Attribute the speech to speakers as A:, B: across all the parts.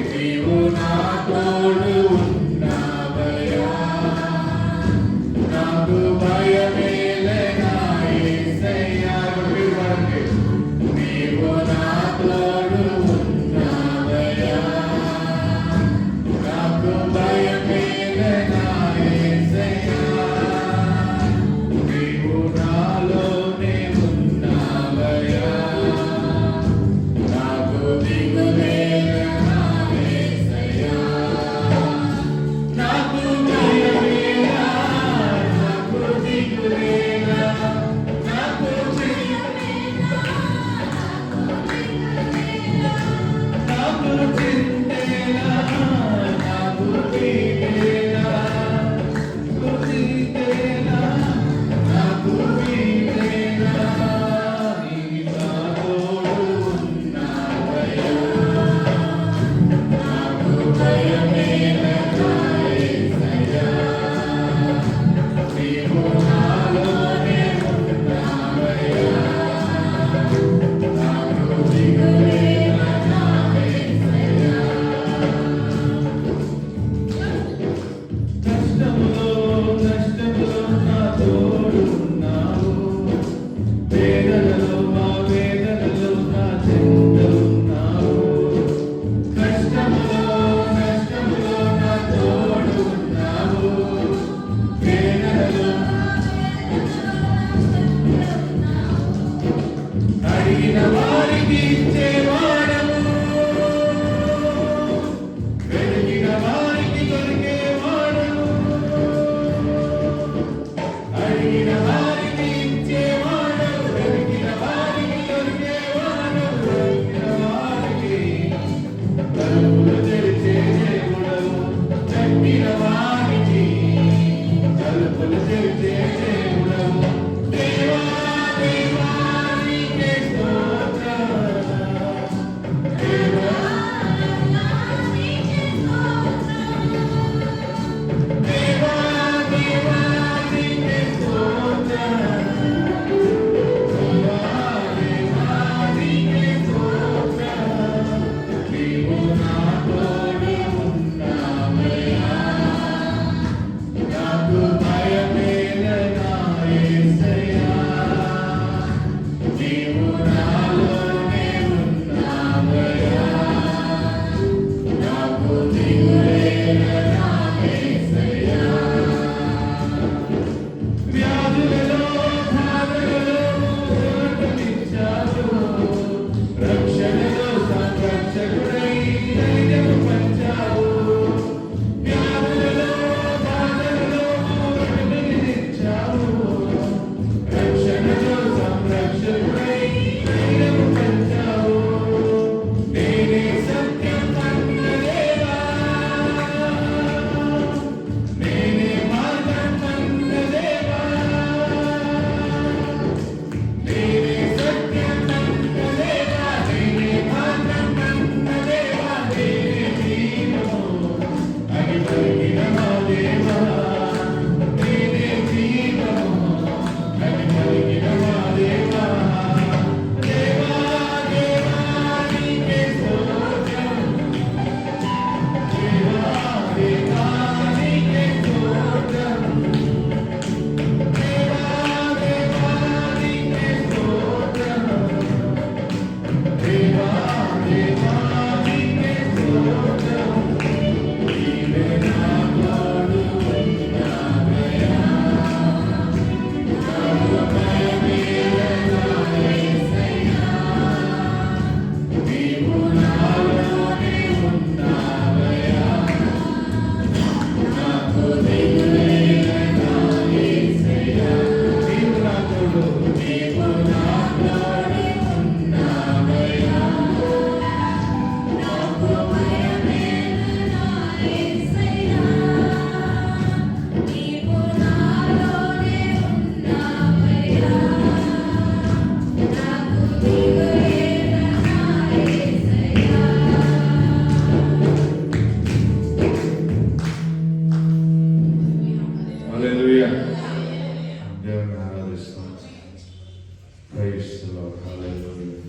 A: నీవు నా తోడు ఉన్నావయ్యా. హల్లెలూయా. దేవుని ఆరాధిస్తాం. Praise the Lord. హల్లెలూయా.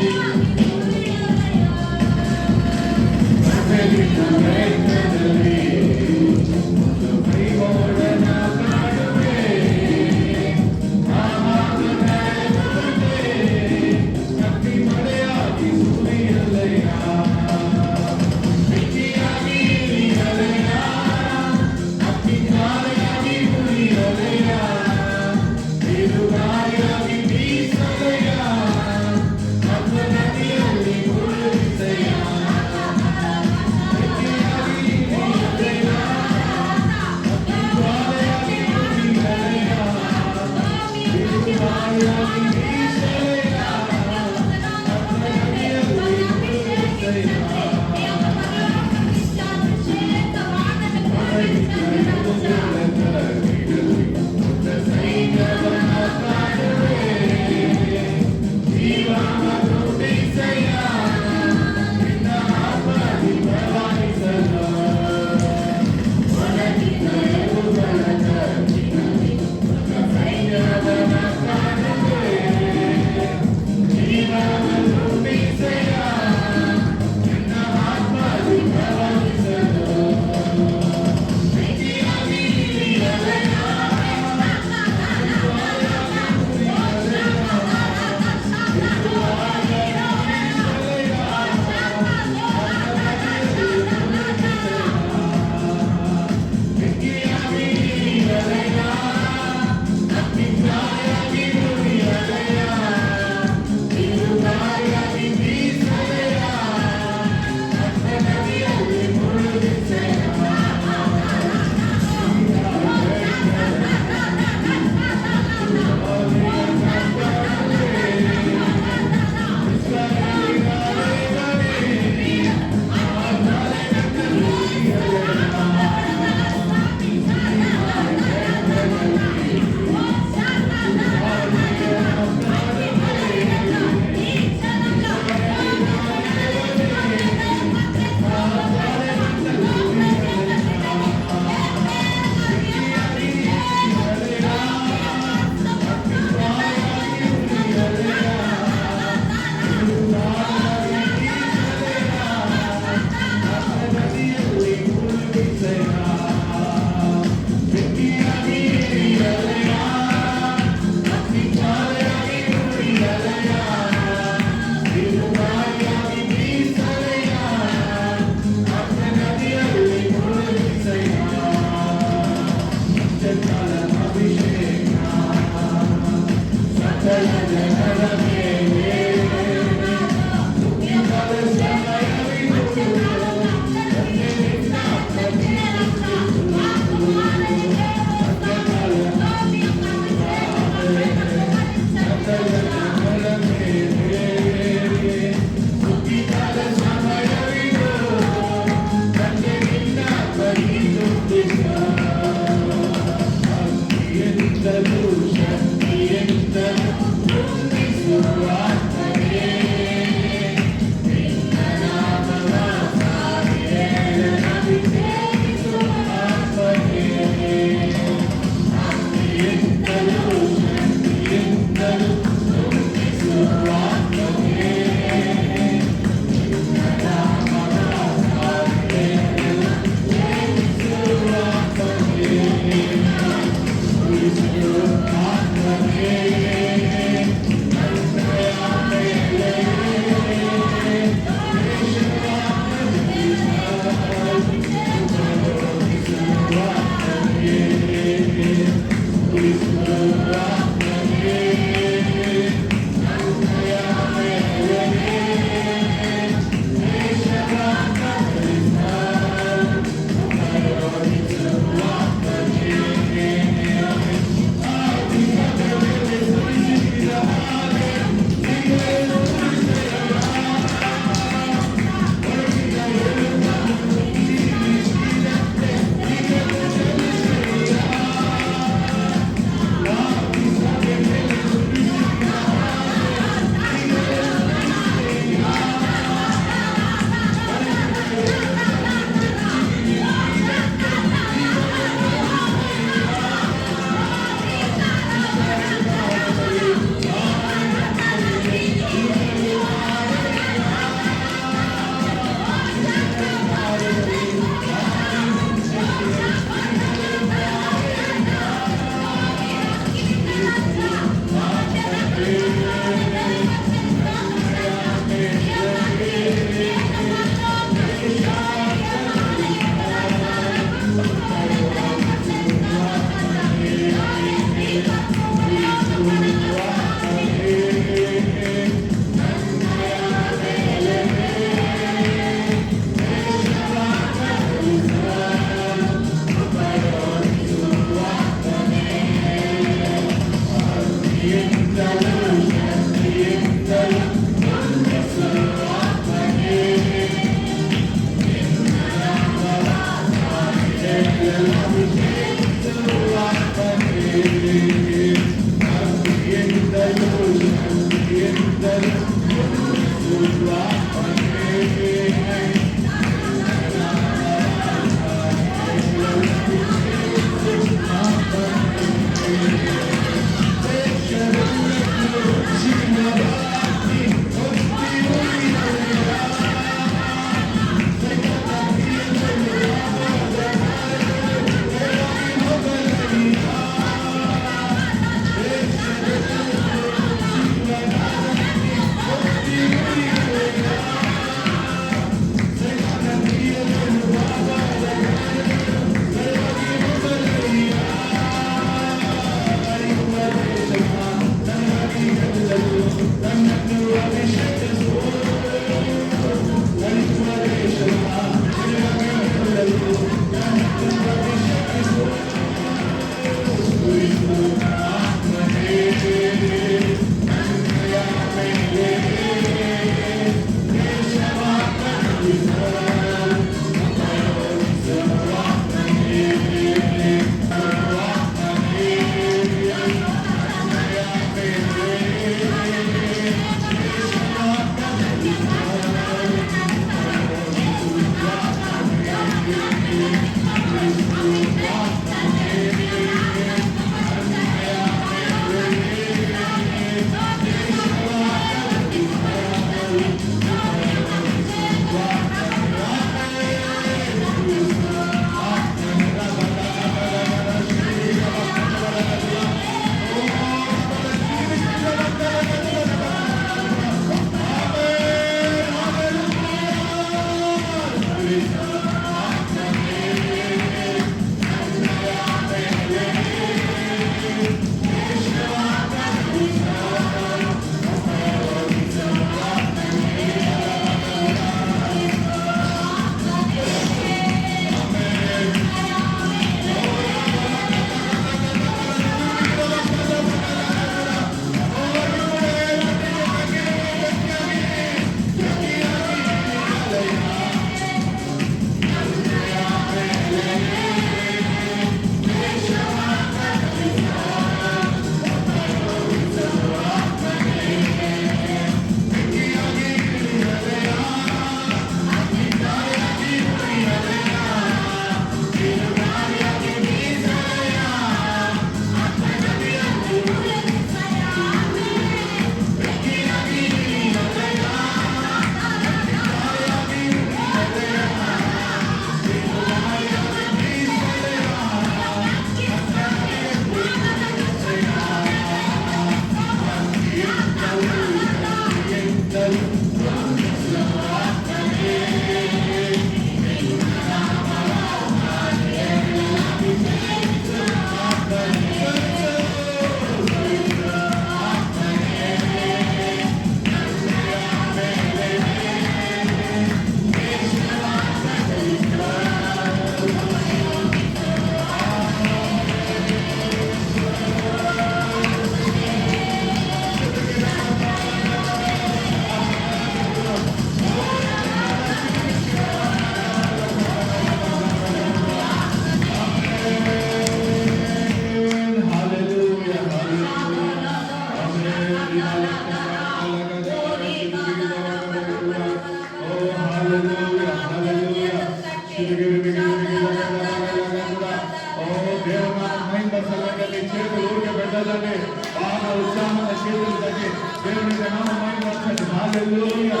A: లేదండి, బాగా ఉత్సాహంగా చేతులు తగ్గి దేవునికి నామమహిమ వచ్చండి. హల్లెలూయా.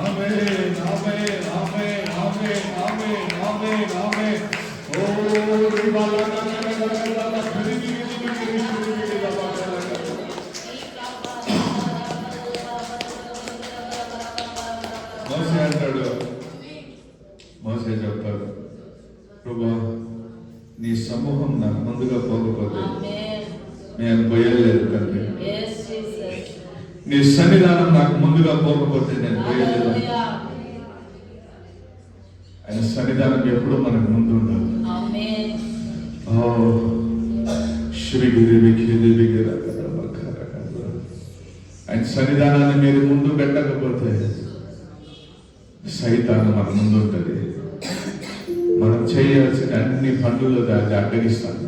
A: ఆమేన్, ఆమేన్, ఆమేన్, ఆమేన్, ఆమేన్, ఆమేన్, ఆమేన్. ఓ మోసే అంటాడు, మోసే చెప్తాడు, ప్రభువా నీ సమూహం నాకు ముందుగా పోకపోతే నేను పోయలేదు తండ్రి. నీ సన్నిధానం నాకు ముందుగా పోకపోతే నేను పోయలేదు. ఆయన సన్నిధానం ఎప్పుడూ మనకు ముందు ఉండాలి. ఆయన సన్నిధానాన్ని మీరు ముందు పెట్టకపోతే సైతాను మన ముందు ఉంటుంది. మనం చేయాల్సిన అన్ని పనులు దాన్ని అడ్డగిస్తాను.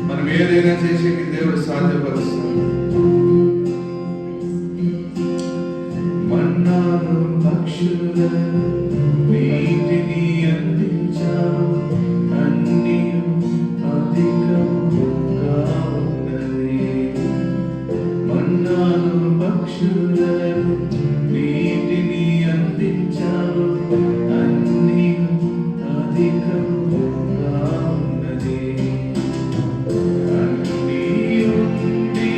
A: మనం ఏదైనా చేసేకి దేవుడు సాధ్యపరుస్తాడు. మన్నాను పక్షులను నీటిని అందించావు, అన్ని అధికముగా ఉన్నది. మన్నాను పక్షులను నీటిని అందించావు, అన్ని అధికముగా ఉన్నది. అన్ని ఉండి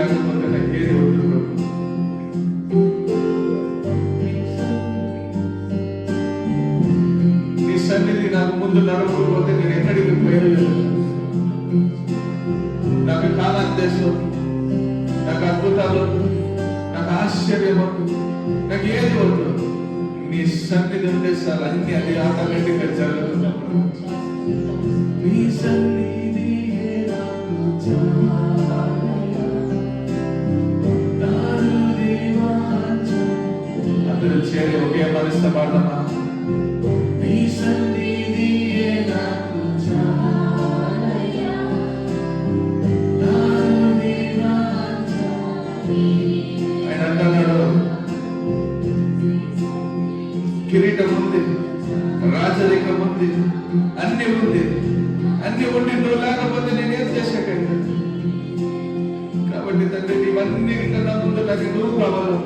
A: లేకపోతే నాకు ఏది వద్దు ప్రభు. నీ సన్నిధి నాకు ముందు నడవకపోతే నేను ఎక్కడికి పోయలేదు. నాకు కాలాంతేశం, నాకు అద్భుతాలు, నాకు ఆశ్చర్యం వద్దు, నాకు ఏది వద్దు. నీ సన్నిధి ఉంటే సార్ అన్ని అది ఆటోమేటిక్గా జరుగుతున్నప్పుడు నీ సన్నిధి అందరూ చేరి ఒకే మనసుతో పాడమా. నీ సన్నిధి నాకు ఆయన అంటున్నాడు, కిరీటం ఉంది, రాజరికం ఉంది, అన్ని ఉంది. అన్ని ఉండి నువ్వు లేకపోతే నేనేం చేశాకండి. కాబట్టి తండ్రి ఇవన్నీ కన్నా ముందు నాకు నువ్వు కావాలి.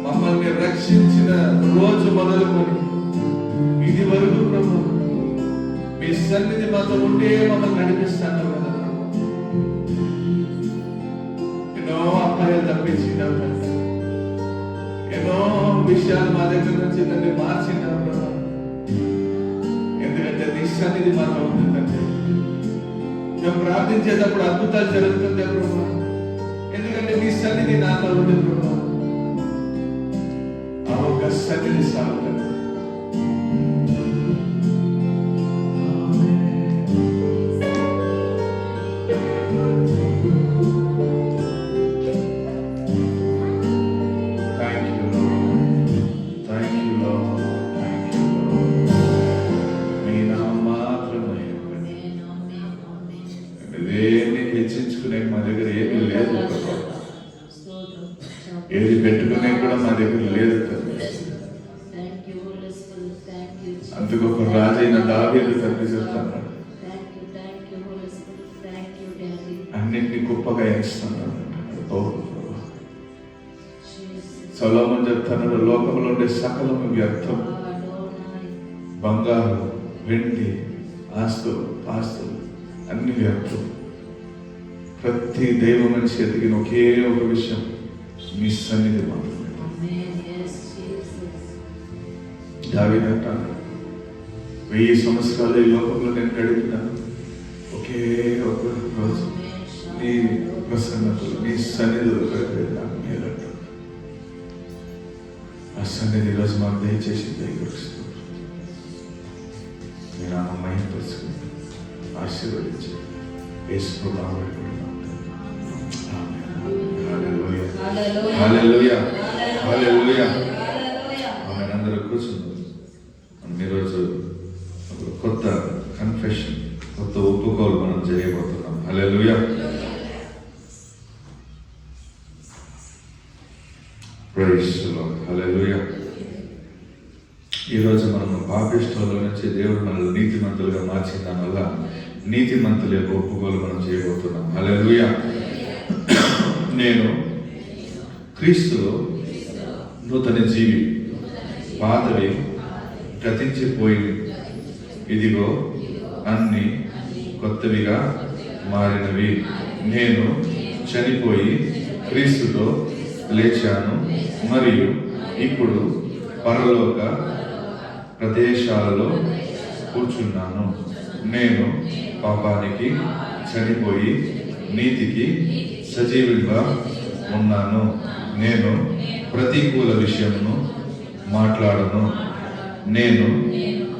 A: మమ్మల్ని రక్షించిన రోజు మొదలుకొని ఇది వరకు ప్రభు మీ సన్నిధి మాతో ఉంటే మమ్మల్ని నడిపిస్తాను కదా. ఎన్నో అపాయాలు తప్పించినావు, ఎన్నో విషయాలు మా దగ్గర నుంచి నన్ను మార్చినావు ప్రభు. ఎందుకంటే నీ సన్నిధి మాతో ఉంటుందంటే మేము ప్రార్థించేటప్పుడు అద్భుతాలు జరుగుతుంది ప్రభు. ఎందుకంటే నీ సన్నిధి నాతో ఉంది ప్రభు. ఆ ఒక్క సన్నిధి సాగుతుంది. హెచ్చించుకునే మా దగ్గర ఏమీ లేదు. ఏది పెట్టుకునే కూడా మా దగ్గర లేదు తండ్రి.
B: Thank you, Holy Spirit. Thank you, Jesus.
A: అందుకు ఒక రాజైన దావీదు తండ్రి చెప్తున్నాడు,
B: Thank you, Holy Spirit. Thank you, Daddy.
A: అన్నింటినీ గొప్పగా ఎంచుతున్నాడు.
B: Jesus.
A: సొలొమోను చెప్తున్నాడు, లోకంలో ఉండే సకలము వ్యర్థం,
B: Adonai.
A: బంగారం, వెండి, ఆస్తులు అన్ని వ్యర్థం. ప్రతి దైవ మనిషి ఎదిగిన ఒకే ఒక విషయం, మీ సన్నిధి మాత్రమే.
B: Amen. Yes, Jesus.
A: దావీదు అంటాడు, 1000 సంవత్సరాలు ఈ లోకంలో నేను గడిపినాను, ఒకే ఒక రోజు నీ ప్రసన్నతలు, నీ సన్నిధులు నాకు మేలంట. ఆ సన్నిధి ఈరోజు మాకు దయచేసి దయకరిస్తూ మీ నాన్న మహిమపరుచుకుని ఆశీర్వదించి వేసుకున్నాము. ఆమె అందరూ కూర్చున్నారు. ఈరోజు కొత్త కన్ఫెషన్, కొత్త ఒప్పుకోలు మనం చేయబోతున్నాం. Hallelujah. Praise the Lord. Hallelujah. ఈరోజు మనం పాపిష్ఠుల నుంచి దేవుడు మనల్ని నీతిమంతులుగా మార్చిన దానివల్ల నీతిమంతుల యొక్క ఒప్పుకోలు మనం చేయబోతున్నాం. హల్లెలూయా. నేను క్రీస్తులో నూతన జీవి, పాతవి గతించిపోయి ఇదిగో అన్ని కొత్తవిగా మారినవి. నేను చనిపోయి క్రీస్తుతో లేచాను మరియు ఇప్పుడు పరలోక ప్రదేశాలలో కూర్చున్నాను. నేను పాపానికి చనిపోయి నీతికి సజీవుడిగా ఉన్నాను. నేను ప్రతికూల విషయమును మాట్లాడను. నేను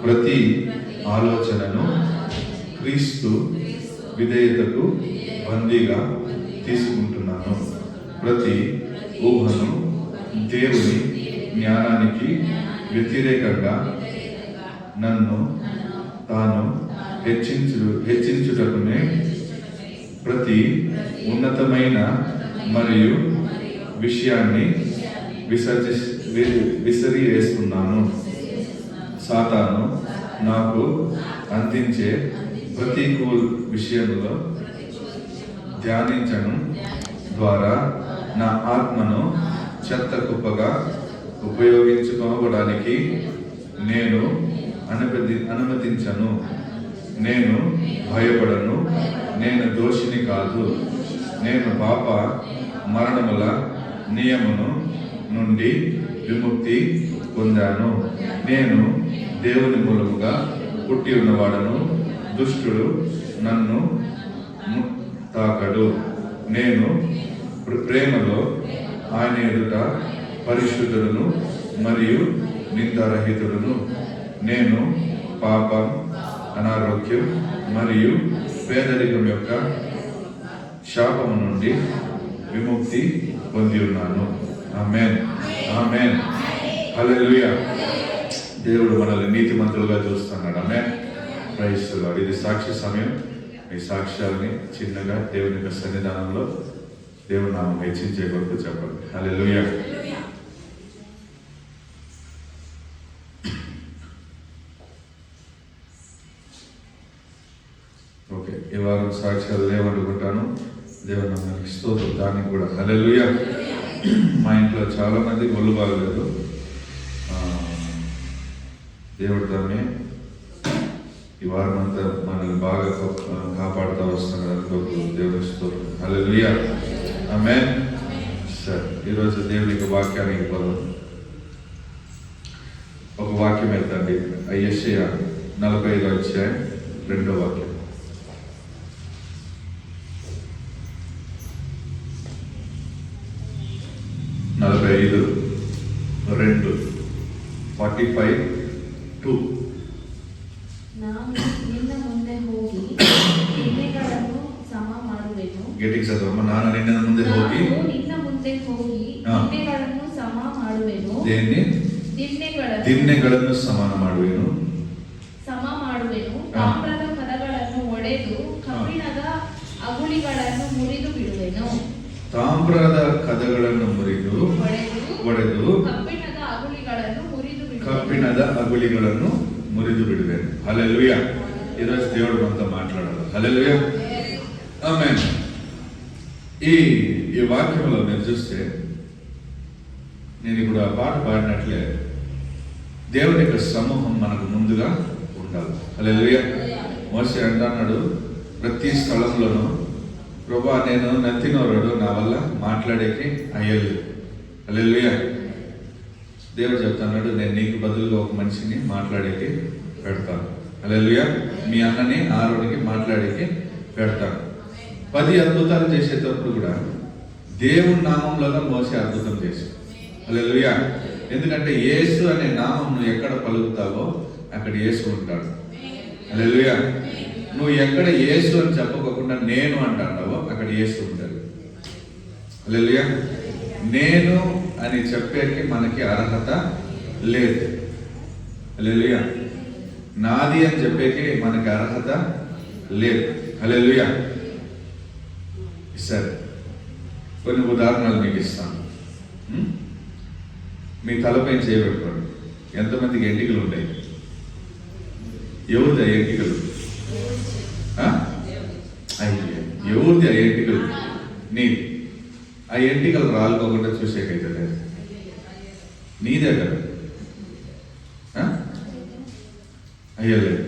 A: ప్రతి ఆలోచనను క్రీస్తు విధేయతకు బందీగా తీసుకుంటున్నాను. ప్రతి ఊహను దేవుని జ్ఞానానికి వ్యతిరేకంగా నన్ను తాను హెచ్చించుటకునే ప్రతి ఉన్నతమైన మరియు విషయాన్ని విసిరివేస్తున్నాను. సాతాను నాకు అందించే ప్రతికూల విషయంలో ధ్యానించడం ద్వారా నా ఆత్మను చెత్త కుప్పగా ఉపయోగించుకోవడానికి నేను అనుమతించను. నేను భయపడను. నేను దోషిని కాదు. నేను పాప మరణముల నియమము నుండి విముక్తి పొందాను. నేను దేవుని మూలముగా పుట్టి ఉన్నవాడను. దుష్టుడు నన్ను తాకడు. నేను ప్రేమలో ఆయన ఎదుట పరిశుద్ధుడును మరియు నిందారహితుడును. నేను పాపం, అనారోగ్యం మరియు పేదరికం యొక్క శాపము నుండి విముక్తి పొంది ఉన్నాను. ఆమేన్, ఆమేన్, హల్లెలూయా. దేవుడు మనల్ని నీతిమంతులుగా చూస్తున్నాడు. ఆమేన్, ప్రైజ్ ది లార్డ్. ఇది సాక్షి సమయం. మీ సాక్ష్యాలని చిన్నగా దేవుని యొక్క సన్నిధానంలో దేవుడు నామం హెచ్చించే కొరకు చెప్పండి. హల్లెలూయా. ఓకే, ఈ వారం సాక్ష్యాలు లేవనుకుంటాను. దేవుడు నామానికి స్తోత్రం. దానికి కూడా హల్లెలూయా. మా ఇంట్లో చాలా మంది ఒళ్ళు బాగలేదు. దేవుడు దాన్ని ఈ వారం అంతా మనల్ని బాగా కాపాడుతూ వస్తున్నాడు అనుకోకు. దేవుడికి స్తోత్రం. హల్లెలూయా, ఆమేన్. సరే, ఈరోజు దేవునికి వాక్యానికి పోదాం. ఒక వాక్యం వెళ్తండి. యెషయా 45వ అధ్యాయం 2వ వాక్యం. 45:2 45:2.
B: ನಾನು ನಿನ್ನ ಮುಂದೆ ಹೋಗಿ ದಿಣ್ಣೆಗಳನ್ನು ಸಮ ಮಾಡುವೆನು.
A: ಗಟ್ಟಿಗೆ ಚದವಮ್ಮ. ನಾನು ನಿನ್ನ ಮುಂದೆ ಹೋಗಿ
B: ದಿಣ್ಣೆಗಳನ್ನು ಸಮ ಮಾಡುವೆನು.
A: ದಿಣ್ಣೆಗಳನ್ನು ಸಮಾನ ಮಾಡುವೆನು.
B: ತಾಮ್ರದ ಕದಗಳನ್ನು ಒಡೆದು ಕಬ್ಬಿಣದ ಅಗುಳಿಗಳನ್ನು ಮುರಿದು ಬಿಡುವೆನು.
A: ತಾಮ್ರದ ಕದಗಳನ್ನು ಮುರಿದು ಒಡೆದು ಕಬ್ಬಿಣದ ಅಗುಳಿಗಳನ್ನು ಮುರಿದು ಬಿಡುವೆನು. హల్లెలూయా. ఈరోజు దేవుడు మనతో మాట్లాడాలి. హల్లెలూయా. ఆమేన్. ఈ వాక్యంలో మీరు చూస్తే నేను ఇప్పుడు ఆ పాట పాడినట్లే దేవుని యొక్క సమూహం మనకు ముందుగా ఉండాలి. హల్లెలూయా. మోషే అంటున్నాడు ప్రతి స్థలంలోనూ, ప్రభువా నేను నత్తినోరుడు, నా వల్ల మాట్లాడేకి అయ్యలేదు. హల్లెలూయా. దేవుడు చెప్తున్నాడు నేను నీకు బదులుగా ఒక మనిషిని మాట్లాడేకి పెడతాను. హల్లెలూయా. మీ అన్నని ఆరోనికి మాట్లాడేకి పెడతాను. 10 అద్భుతాలు చేసేటప్పుడు కూడా దేవుని నామంలో మోసే అద్భుతం చేశాడు. హల్లెలూయా. ఎందుకంటే యేసు అనే నామం నువ్వు ఎక్కడ పలుకుతావో అక్కడ యేసు ఉంటాడు. హల్లెలూయా. నువ్వు ఎక్కడ యేసు అని చెప్పకుండా నేను అంటావో అక్కడ యేసు ఉంటాడు. హల్లెలూయా. నేను అని చెప్పేకి మనకి అర్హత లేదు. హల్లెలూయా. నాది అని చెప్పేకి మనకి అర్హత లేదు. హల్లెలూయా. సరే, కొన్ని ఉదాహరణలు మీకు ఇస్తాను. మీ తలపైన చేయబెట్టుకోండి. ఎంతమందికి ఎంటికలు ఉంటాయి? ఎవరిది ఆ ఎంటికలు? ఎవరిది ఆ ఎంటికలు? నీది. ఆ ఎంటికలు రాలుకోకుండా చూసేకైతే లేదు. నీదే కదా. అయ్యలేదు.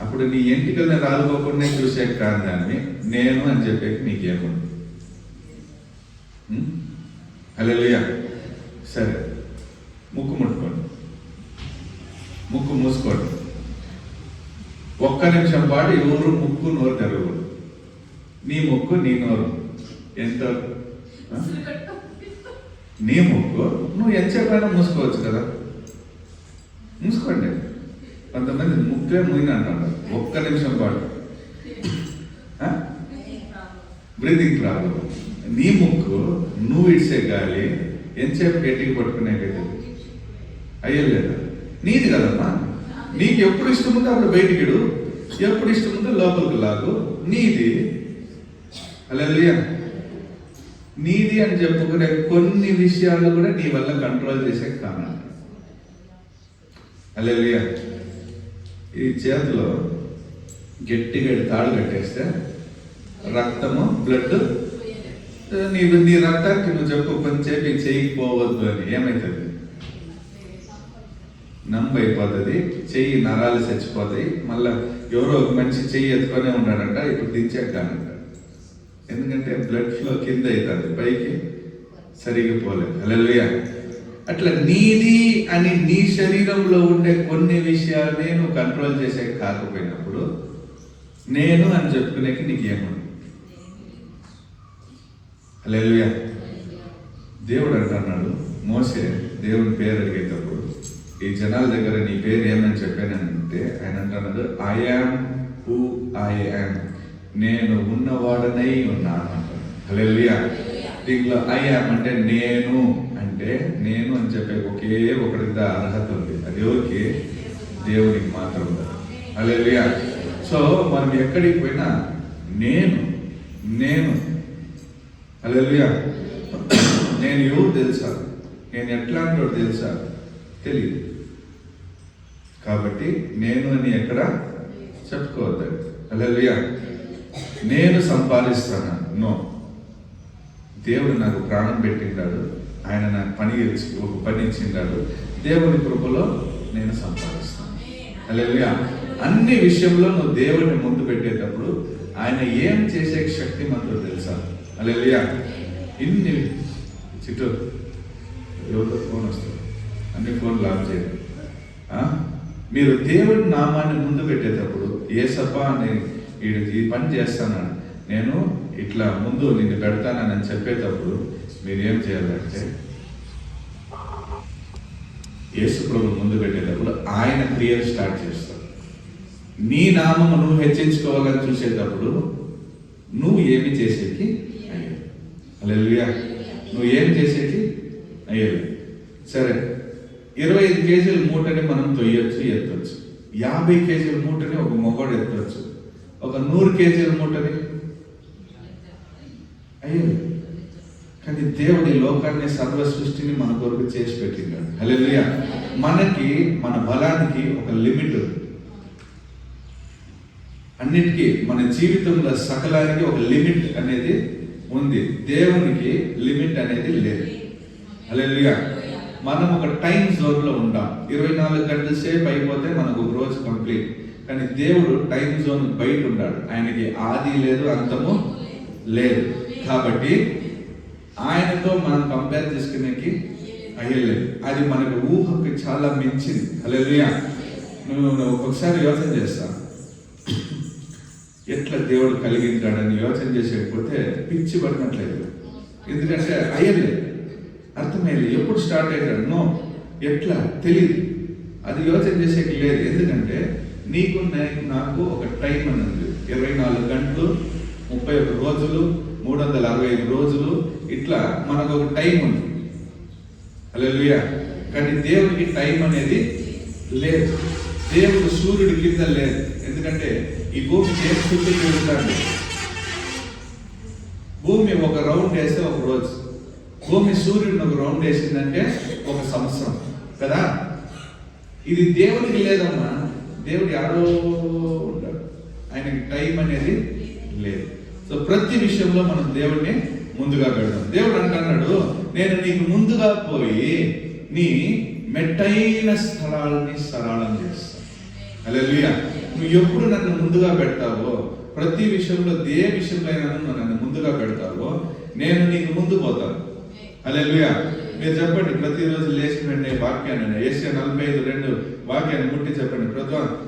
A: అప్పుడు నీ ఎంటికల్ని రాలుకోకుండా చూసే కాదు దాన్ని నేను అని చెప్పేకి నీకేముంది? హల్లెలూయా. సరే, ముక్కు ముట్టుకోండి, ముక్కు మూసుకోండి. ఒక్క నిమిషం పాటు ఎవరు ముక్కు నోరు తెరవకూడదు. నీ ముక్కు నీ నోరు ఎంత? నీ ముక్కు నువ్వు ఎంతసేపైనా మూసుకోవచ్చు కదా. మూసుకోండి. కొంతమంది ముక్కే మూయిన అంటారు. ఒక్క నిమిషం పాటు బ్రీతింగ్ ప్రాబ్లం. నీ ముక్కు నువ్వు ఇడిసే గాలి ఎంతసేపు గట్టిగా పట్టుకునేకైతే అయ్యలేదా? నీది కదమ్మా. నీకు ఎప్పుడు ఇష్టం ఉందో అప్పుడు బయటికి ఇడు, ఎప్పుడు ఇష్టం ఉందో లోపలికి లాగు. నీది. హల్లెలూయా. నీది అని చెప్పుకునే కొన్ని విషయాలు కూడా నీ వల్ల కంట్రోల్ చేసే కారణం. హల్లెలూయా. ఈ చేతిలో గట్టిగా తాడు కట్టేస్తే రక్తము బ్లడ్ నీ రక్తానికి నువ్వు చెప్పు కొంచెంసేపు చేయకపోవద్దు అని ఏమవుతుంది? అయిపోతుంది. చెయ్యి నరాలు చచ్చిపోతాయి. మళ్ళా ఎవరో ఒక మనిషి చెయ్యి ఎత్తుకొనే ఉన్నాడంట, ఇప్పుడు దించేద్దానంట. ఎందుకంటే బ్లడ్ ఫ్లో కింద అవుతుంది, పైకి సరిగా పోలేదు. హల్లెలూయా. అట్లా నీది అని నీ శరీరంలో ఉండే కొన్ని విషయాలనే నువ్వు కంట్రోల్ చేసే కాకపోయినప్పుడు నేను అని చెప్పుకునేకి నీకు ఏముంది? హల్లెలూయా. దేవుడు అంటున్నాడు, మోసే దేవుని పేరు అడిగేటప్పుడు ఈ జనాల దగ్గర నీ పేరు ఏమని చెప్పానంటే ఆయన అంటున్నాడు I am who I am, నేను ఉన్నవాడనై ఉన్నాను అంటాడు. హల్లెలూయా. దీంట్లో ఐ యామ్ అంటే నేను అని చెప్పే ఒకే ఒకటికి అర్హత ఉంది. అది ఎవరికి? దేవునికి మాత్రం. హల్లెలూయా. సో మనం ఎక్కడికి పోయినా నేను హల్లెలూయా. నేను ఎవరు తెలుసా? నేను ఎట్లాంటి వాడు తెలుసా? తెలియదు. కాబట్టి నేను అని ఎక్కడ చెప్పుకోవద్దు. హల్లెలూయా. నేను సంపాదిస్తాను. నో. దేవుడు నాకు ప్రాణం పెట్టిండాడు, ఆయన నాకు ఒక పని ఇచ్చిండాడు. దేవుని కృపలో నేను సంపాదిస్తాను. హల్లెలూయా. అన్ని విషయంలో నువ్వు దేవుడిని ముందు పెట్టేటప్పుడు ఆయన ఏం చేసే శక్తి మనతో తెలుసా? హల్లెలూయా. ఇన్ని చిట్టు ఎవరితో ఫోన్ వస్తుంది, అన్ని ఫోన్లు ఆఫ్ చేయండి. మీరు దేవుడి నామాన్ని ముందు పెట్టేటప్పుడు యేసప్పా నేను ఈ పని చేస్తాను, నేను ఇట్లా ముందు నిన్ను పెడతానని చెప్పేటప్పుడు మీరు ఏం చేయాలంటే యేసు ప్రభు ముందు పెట్టేటప్పుడు ఆయన క్రియలు స్టార్ట్ చేస్తాడు. నీ నామము నువ్వు హెచ్చించుకోవాలని చూసేటప్పుడు నువ్వు ఏమి చేసేకి అయ్యావు. హల్లెలూయా. నువ్వు ఏం చేసేకి అయ్యావు. సరే, 25 కేజీల మూటని మనం తొయ్యొచ్చు, ఎత్తవచ్చు. 50 కేజీల మూటని ఒక మొగోడు ఎత్తవచ్చు. ఒక 100 కేజీల మూటని అయ్యో. కానీ దేవుడి లోకాన్ని సర్వ సృష్టిని మన కొరకు చేసి పెట్టిండాడు. హల్లెలూయా. మనకి మన బలానికి ఒక లిమిట్ ఉంది. అన్నిటికీ మన జీవితంలో సకలానికి ఒక లిమిట్ అనేది ఉంది. దేవునికి లిమిట్ అనేది లేదు. హల్లెలూయా. మనం ఒక టైం జోన్లో ఉంటాం. 24 గంటల సేపు అయిపోతే మనకు ఒక రోజు కంప్లీట్. కానీ దేవుడు టైం జోన్ బయట ఉన్నాడు. ఆయనకి ఆది లేదు, అంతము లేదు. కాబట్టి ఆయనతో మనం కంపేర్ చేసుకునేకి అయ్యలేదు. అది మనకు ఊహకి చాలా మించింది. హల్లెలూయా. నువ్వు ఒక్కొక్కసారి యోచన చేస్తా, ఎట్లా దేవుడు కలిగింటాడని యోచన చేసేకపోతే పిచ్చి పడినట్లేదు. ఎందుకంటే అయ్యలేదు, అర్థమయ్యేది. ఎప్పుడు స్టార్ట్ అయ్యాడు నో, ఎట్లా తెలియదు. అది యోచన చేసేకి లేదు. ఎందుకంటే నీకు నాకు ఒక టైం అనేది 24 గంటలు, 31 రోజులు, 365 రోజులు, ఇట్లా మనకు ఒక టైం ఉంది. హల్లెలూయా. కానీ దేవుడికి టైం అనేది లేదు. దేవుడు సూర్యుడి కింద లేదు. ఎందుకంటే ఈ భూమి దేని చుట్టూ తిరుగుతాడు. భూమి ఒక రౌండ్ వేస్తే ఒక రోజు, భూమి సూర్యుడిని ఒక రౌండ్ వేసిందంటే ఒక సంవత్సరం కదా. ఇది దేవుడికి లేదమ్మా. దేవుడు యాడో ఉంటాడు, ఆయనకి టైం అనేది లేదు. సో ప్రతి విషయంలో మనం దేవుడిని ముందుగా పెడదాం. దేవుడు అంటున్నాడు, నేను నీకు ముందుగా పోయి నీ మెట్టైన స్థలాలని సరళం చేస్తాను. హల్లెలూయా. నువ్వు ఎప్పుడు నన్ను ముందుగా పెడతావో, ప్రతి విషయంలో ఏ విషయంలో అయినా నువ్వు నన్ను ముందుగా పెడతావో, నేను నీకు ముందు పోతాను. హల్లెలూయా. మీరు చెప్పండి, ప్రతిరోజు లేచి వెంటనే వాక్యాన్ని ఏషియా 45:2 వాక్యాన్ని ముట్టి చెప్పండి,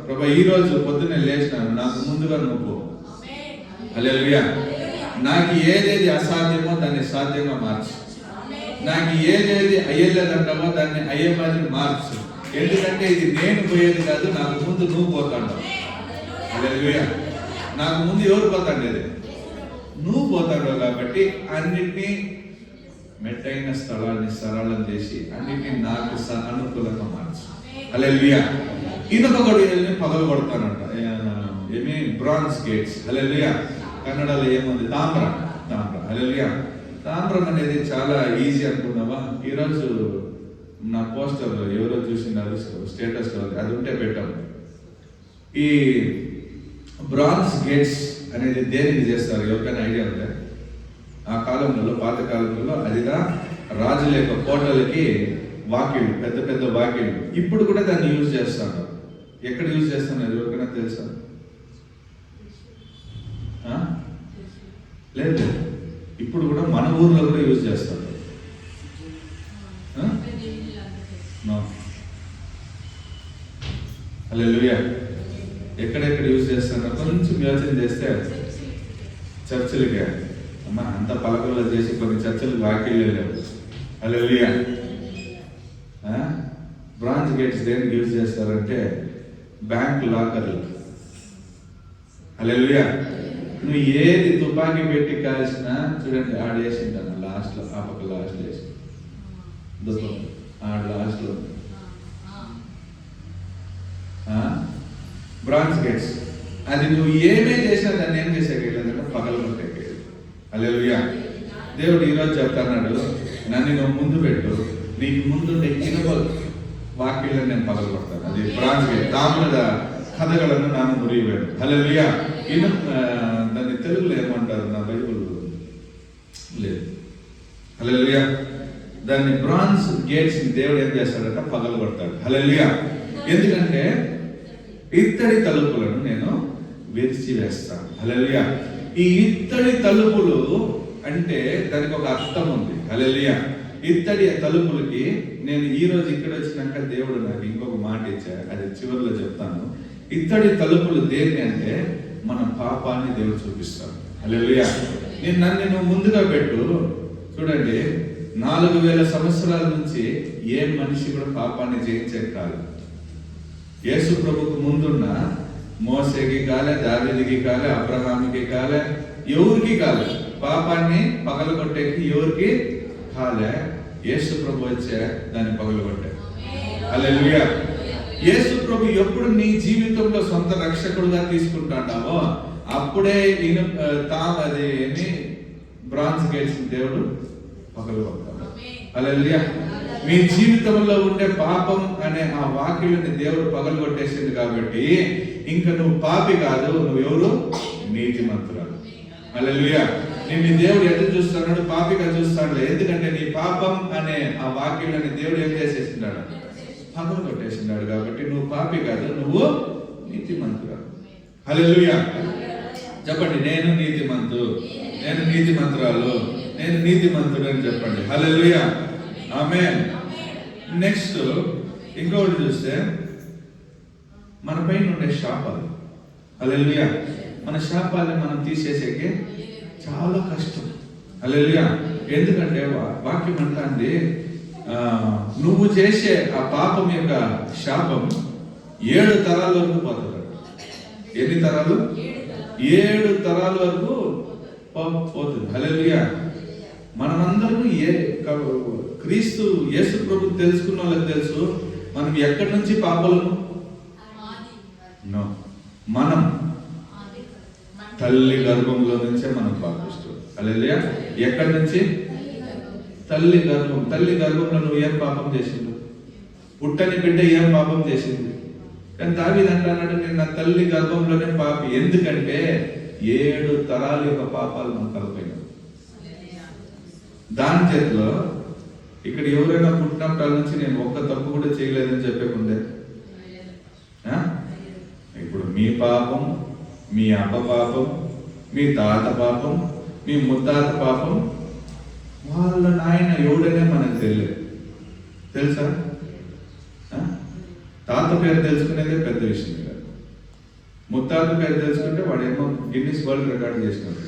A: ప్రభా ఈ రోజు పొద్దున్నే లేచినాను, నాకు ముందుగా నువ్వు పో. హల్లెలూయా. నాకు ఏదేది అసాధ్యమో దాన్ని సాధ్యంగా మార్చు. నాకు ఏదేది అయ్యలేదంటామో దాన్ని అయ్యే మాదిరి మార్చు. ఎందుకంటే ఇది నేను పోయేది కాదు, నాకు ముందు నువ్వు పోతాడు. హల్లెలూయా. నాకు ముందు ఎవరు పోతాడు? నువ్వు పోతాడు. కాబట్టి అన్నిటినీ మెట్టైన స్థలాన్ని సరళం చేసి అన్నిటినీ నాకు అనుకూలంగా మార్చు. హల్లెలూయా. ఇనుప గడియల్ని పగలు కొడతానంట. ఏమి? Bronze gates. హల్లెలూయా. కన్నడలో ఏముంది? తామ్రం. హల్లెలూయా. తామ్రం అనేది చాలా ఈజీ అనుకున్నావా? ఈరోజు నా పోస్టర్ ఎవరో చూసినారు, స్టేటస్ లో అది ఉంటే పెట్టాం. ఈ బ్రాంజ్ గేట్స్ అనేది దేనికి చేస్తారు? ఎవరికైనా ఐడియా ఉందా? ఆ కాలంలో, పాత కాలంలో అదిగా రాజుల యొక్క కోటలకి వాకిళ్ళు, పెద్ద పెద్ద వాకిళ్ళు. ఇప్పుడు కూడా దాన్ని యూజ్ చేస్తాను. ఎక్కడ యూజ్ చేస్తున్నారు? ఎవరికైనా తెలుసా? లేదు. ఇప్పుడు కూడా మన ఊర్లో కూడా యూజ్ చేస్తారు. హల్లెలూయా. ఎక్కడెక్కడ యూజ్ చేస్తున్నారు కొంచెం యోచన చేస్తే, చర్చిలకి అమ్మా అంత పలకల్లో చేసి కొన్ని చర్చలకు వాకిళ్ళు లేవు. హల్లెలూయా. బ్రాంచ్ గేట్స్ దేనికి యూజ్ చేస్తారంటే బ్యాంక్ లాకర్లు. హల్లెలూయా. నువ్వు ఏది తుపాకీ పెట్టి కాల్సినా చూడండి, ఆడేసింటాను లాస్ట్లో, ఆ పక్క లాస్ట్ వేసి దుఃఖం ఆడ లాస్ట్లో బ్రాంచ్ గేట్స్. అది నువ్వు ఏమే చేసినా దాన్ని ఏం చేసేకెళ్ళదంటే పగలు కొట్టేది. హల్లెలూయా. దేవుడు ఈరోజు చెప్తున్నాడు, నన్ను నువ్వు ముందు పెట్టు, నీకు ముందు ఇనుప వాక్యాలను నేను పగలు కొడతాను. అది బ్రాంచ్ గేట్. తామ్ರದ కథಗಳನ್ನು ನಾನು ಮುರಿಯುವೆನು. హల్లెలూయా. దాన్ని తెలుగులో ఏమంటారు? నా బైబుల్ లేదు. హల్లెలూయా. దాన్ని బ్రాంజ్ గేట్స్ దేవుడు ఏం చేస్తాడంట? పగలు కొడతాడు. హల్లెలూయా. ఎందుకంటే ఇత్తడి తలుపులను నేను విరిచి వేస్తాను. హల్లెలూయా. ఈ ఇత్తడి తలుపులు అంటే దానికి ఒక అర్థం ఉంది. హల్లెలూయా. ఇత్తడి తలుపులకి నేను ఈ రోజు ఇక్కడ వచ్చినాక దేవుడు నాకు ఇంకొక మాట ఇచ్చాడు, అది చివరిలో చెప్తాను. ఇత్తడి తలుపులు దేన్ని అంటే మన పాపాన్ని దేవుడు చూపిస్తాడు. హల్లెలూయా. నన్ను నువ్వు ముందుగా పెట్టు. చూడండి, 4000 సంవత్సరాల నుంచి ఏ మనిషి కూడా పాపాన్ని జయించే కాదు. యేసు ప్రభుకు ముందున్న మోసేకి కాలే, దావీదుకి కాలే, అబ్రహాముకి కాలే, ఎవరికి కాలే. పాపాన్ని పగలగొట్టేకి ఎవరికి కాలే. యేసు ప్రభు వచ్చే దాన్ని పగలగొట్టే. హల్లెలూయా. యేసు ప్రభు ఎప్పుడు నీ జీవితంలో సొంత రక్షకుడుగా తీసుకుంటాడావో అప్పుడే అది బ్రాంజ్ గేట్స్ దేవుడు పగలగొడతాడు. హల్లెలూయా. మీ జీవితంలో ఉండే పాపం అనే ఆ వాక్యులని దేవుడు పగలగొట్టేసింది కాబట్టి ఇంకా నువ్వు పాపి కాదు, నువ్వెవరు? నీతిమంతురాలు. హల్లెలూయా. నిన్ను దేవుడు ఎట్లా చూస్తున్నాడు? పాపిగా చూస్తాడు. ఎందుకంటే నీ పాపం అనే ఆ వాక్యులని దేవుడు ఏం చేసేసినాడు? పగలగొట్టేసినాడు. కాబట్టి నువ్వు పాపి కాదు, నువ్వు నీతిమంతురాలు. హల్లెలూయా. చెప్పండి, నేను నీతిమంతు, నేను నీతిమంతురాలు, నేను నీతిమంతుడు అని చెప్పండి. హల్లెలూయా. ఆమేన్. నెక్స్ట్ ఇంకొకటి చూస్తే మన పైన ఉండే శాపాలు. హల్లెలూయా. మన శాపాలను మనం తీసేసేకి చాలా కష్టం. హల్లెలూయా. ఎందుకంటే వాక్యం అంటాంది నువ్వు చేసే ఆ పాపం యొక్క శాపం 7 తరాల వరకు పోతుంది. ఎన్ని తరాలు? 7 తరాల వరకు పోతుంది. హల్లెలూయా. మనమందరం క్రీస్తు యేసు ప్రభు తెలుసుకున్న వాళ్ళకి తెలుసు మనం ఎక్కడి నుంచి పాపలను. మనం తల్లి గర్భంలో నుంచే మనం పాపిస్తాం. హల్లెలూయా. ఎక్కడి నుంచి? తల్లి గర్భంలో నువ్వు ఏం పాపం చేసిండు? పుట్టని బిడ్డ ఏం పాపం చేసింది? కానీ దావీదు అంటున్నాడు, నేను నా తల్లి గర్భంలోనే పాపి. ఎందుకంటే 7 తరాల యొక్క పాపాలు మనం కలిపోయినాం. దాని చేతిలో ఇక్కడ ఎవరైనా పుట్టినప్పటి నుంచి నేను ఒక్క తప్పు కూడా చేయలేదని చెప్పేకుందే. ఇప్పుడు మీ పాపం, మీ అబ్బ పాపం, మీ తాత పాపం, మీ ముత్తాత పాపం, వాళ్ళ నాయన ఎవడనే మనకు తెలియదు. తెలుసా? తాత పేరు తెలుసుకునేదే పెద్ద విషయం కాదు. ముత్తాత పేరు తెలుసుకుంటే వాడేమో గిన్నిస్ వరల్డ్ రికార్డ్ చేసినాడు.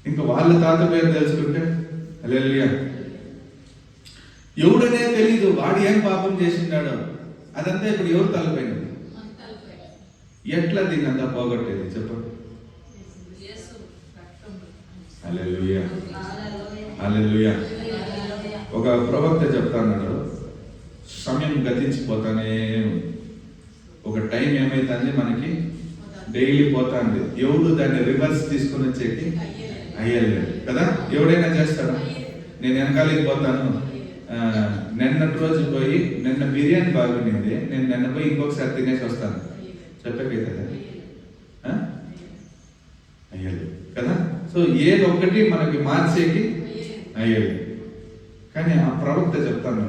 A: ఇంకా వాళ్ళ తాత పేరు తెలుసుకుంటే హల్లెలూయా. ఎవడనే తెలీదు వాడు ఏం పాపం చేసిండాడో. అదంతా ఇప్పుడు ఎవరు తలపోయినది? ఎట్లా దీన్ని అంతా పోగొట్టేది చెప్పండి? హల్లెలూయా. హల్లెలూయా. ఒక ప్రవక్త చెప్తాన్నాడు, సమయం గతించిపోతానే ఒక టైం ఏమైతుంది మనకి డైలీ పోతాంది. ఎవరు దాన్ని రివర్స్ తీసుకుని వచ్చేకి అయ్యలేదు కదా. ఎవడైనా చేస్తాడా? నేను వెనకాలకి పోతాను, నిన్నటి రోజు పోయి నిన్న బిర్యానీ బాగుండింది, నేను నిన్న పోయి ఇంకొకసారి తినేసి వస్తాను చెప్పకైతుందా? అయ్యలేదు కదా. సో ఏదో ఒకటి మనకి మార్చేకి అయ్యేది. కానీ ఆ ప్రవక్త చెప్తాను,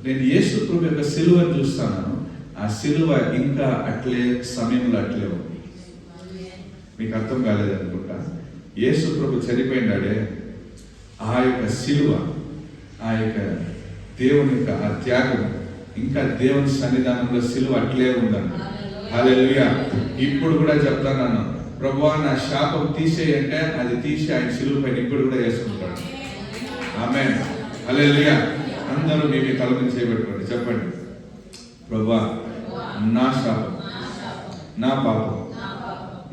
A: నేను యేసు ప్రభు యొక్క సిలువను చూస్తాను, ఆ సిలువ ఇంకా అట్లే సమయంలో అట్లే ఉంది. మీకు అర్థం కాలేదనుకుంటా. యేసు ప్రభు చనిపోయినాడే, ఆ యొక్క సిలువ, ఆ యొక్క దేవుని యొక్క ఆ త్యాగం ఇంకా దేవుని సన్నిధానంలో సిలువ అట్లే ఉందండి. హల్లెలూయా. ఇప్పుడు కూడా చెప్తాను, ప్రభువా నా శాపం తీసేయంటే అది తీసి ఆయన సిలువ పైన ఇప్పుడు కూడా వేసుకుంటాడు. ఆమేన్. హల్లెలూయా. అందరూ మీ తల మీద చేయబెట్టుకోండి, చెప్పండి, ప్రభువా నా శాపం, నా పాపం,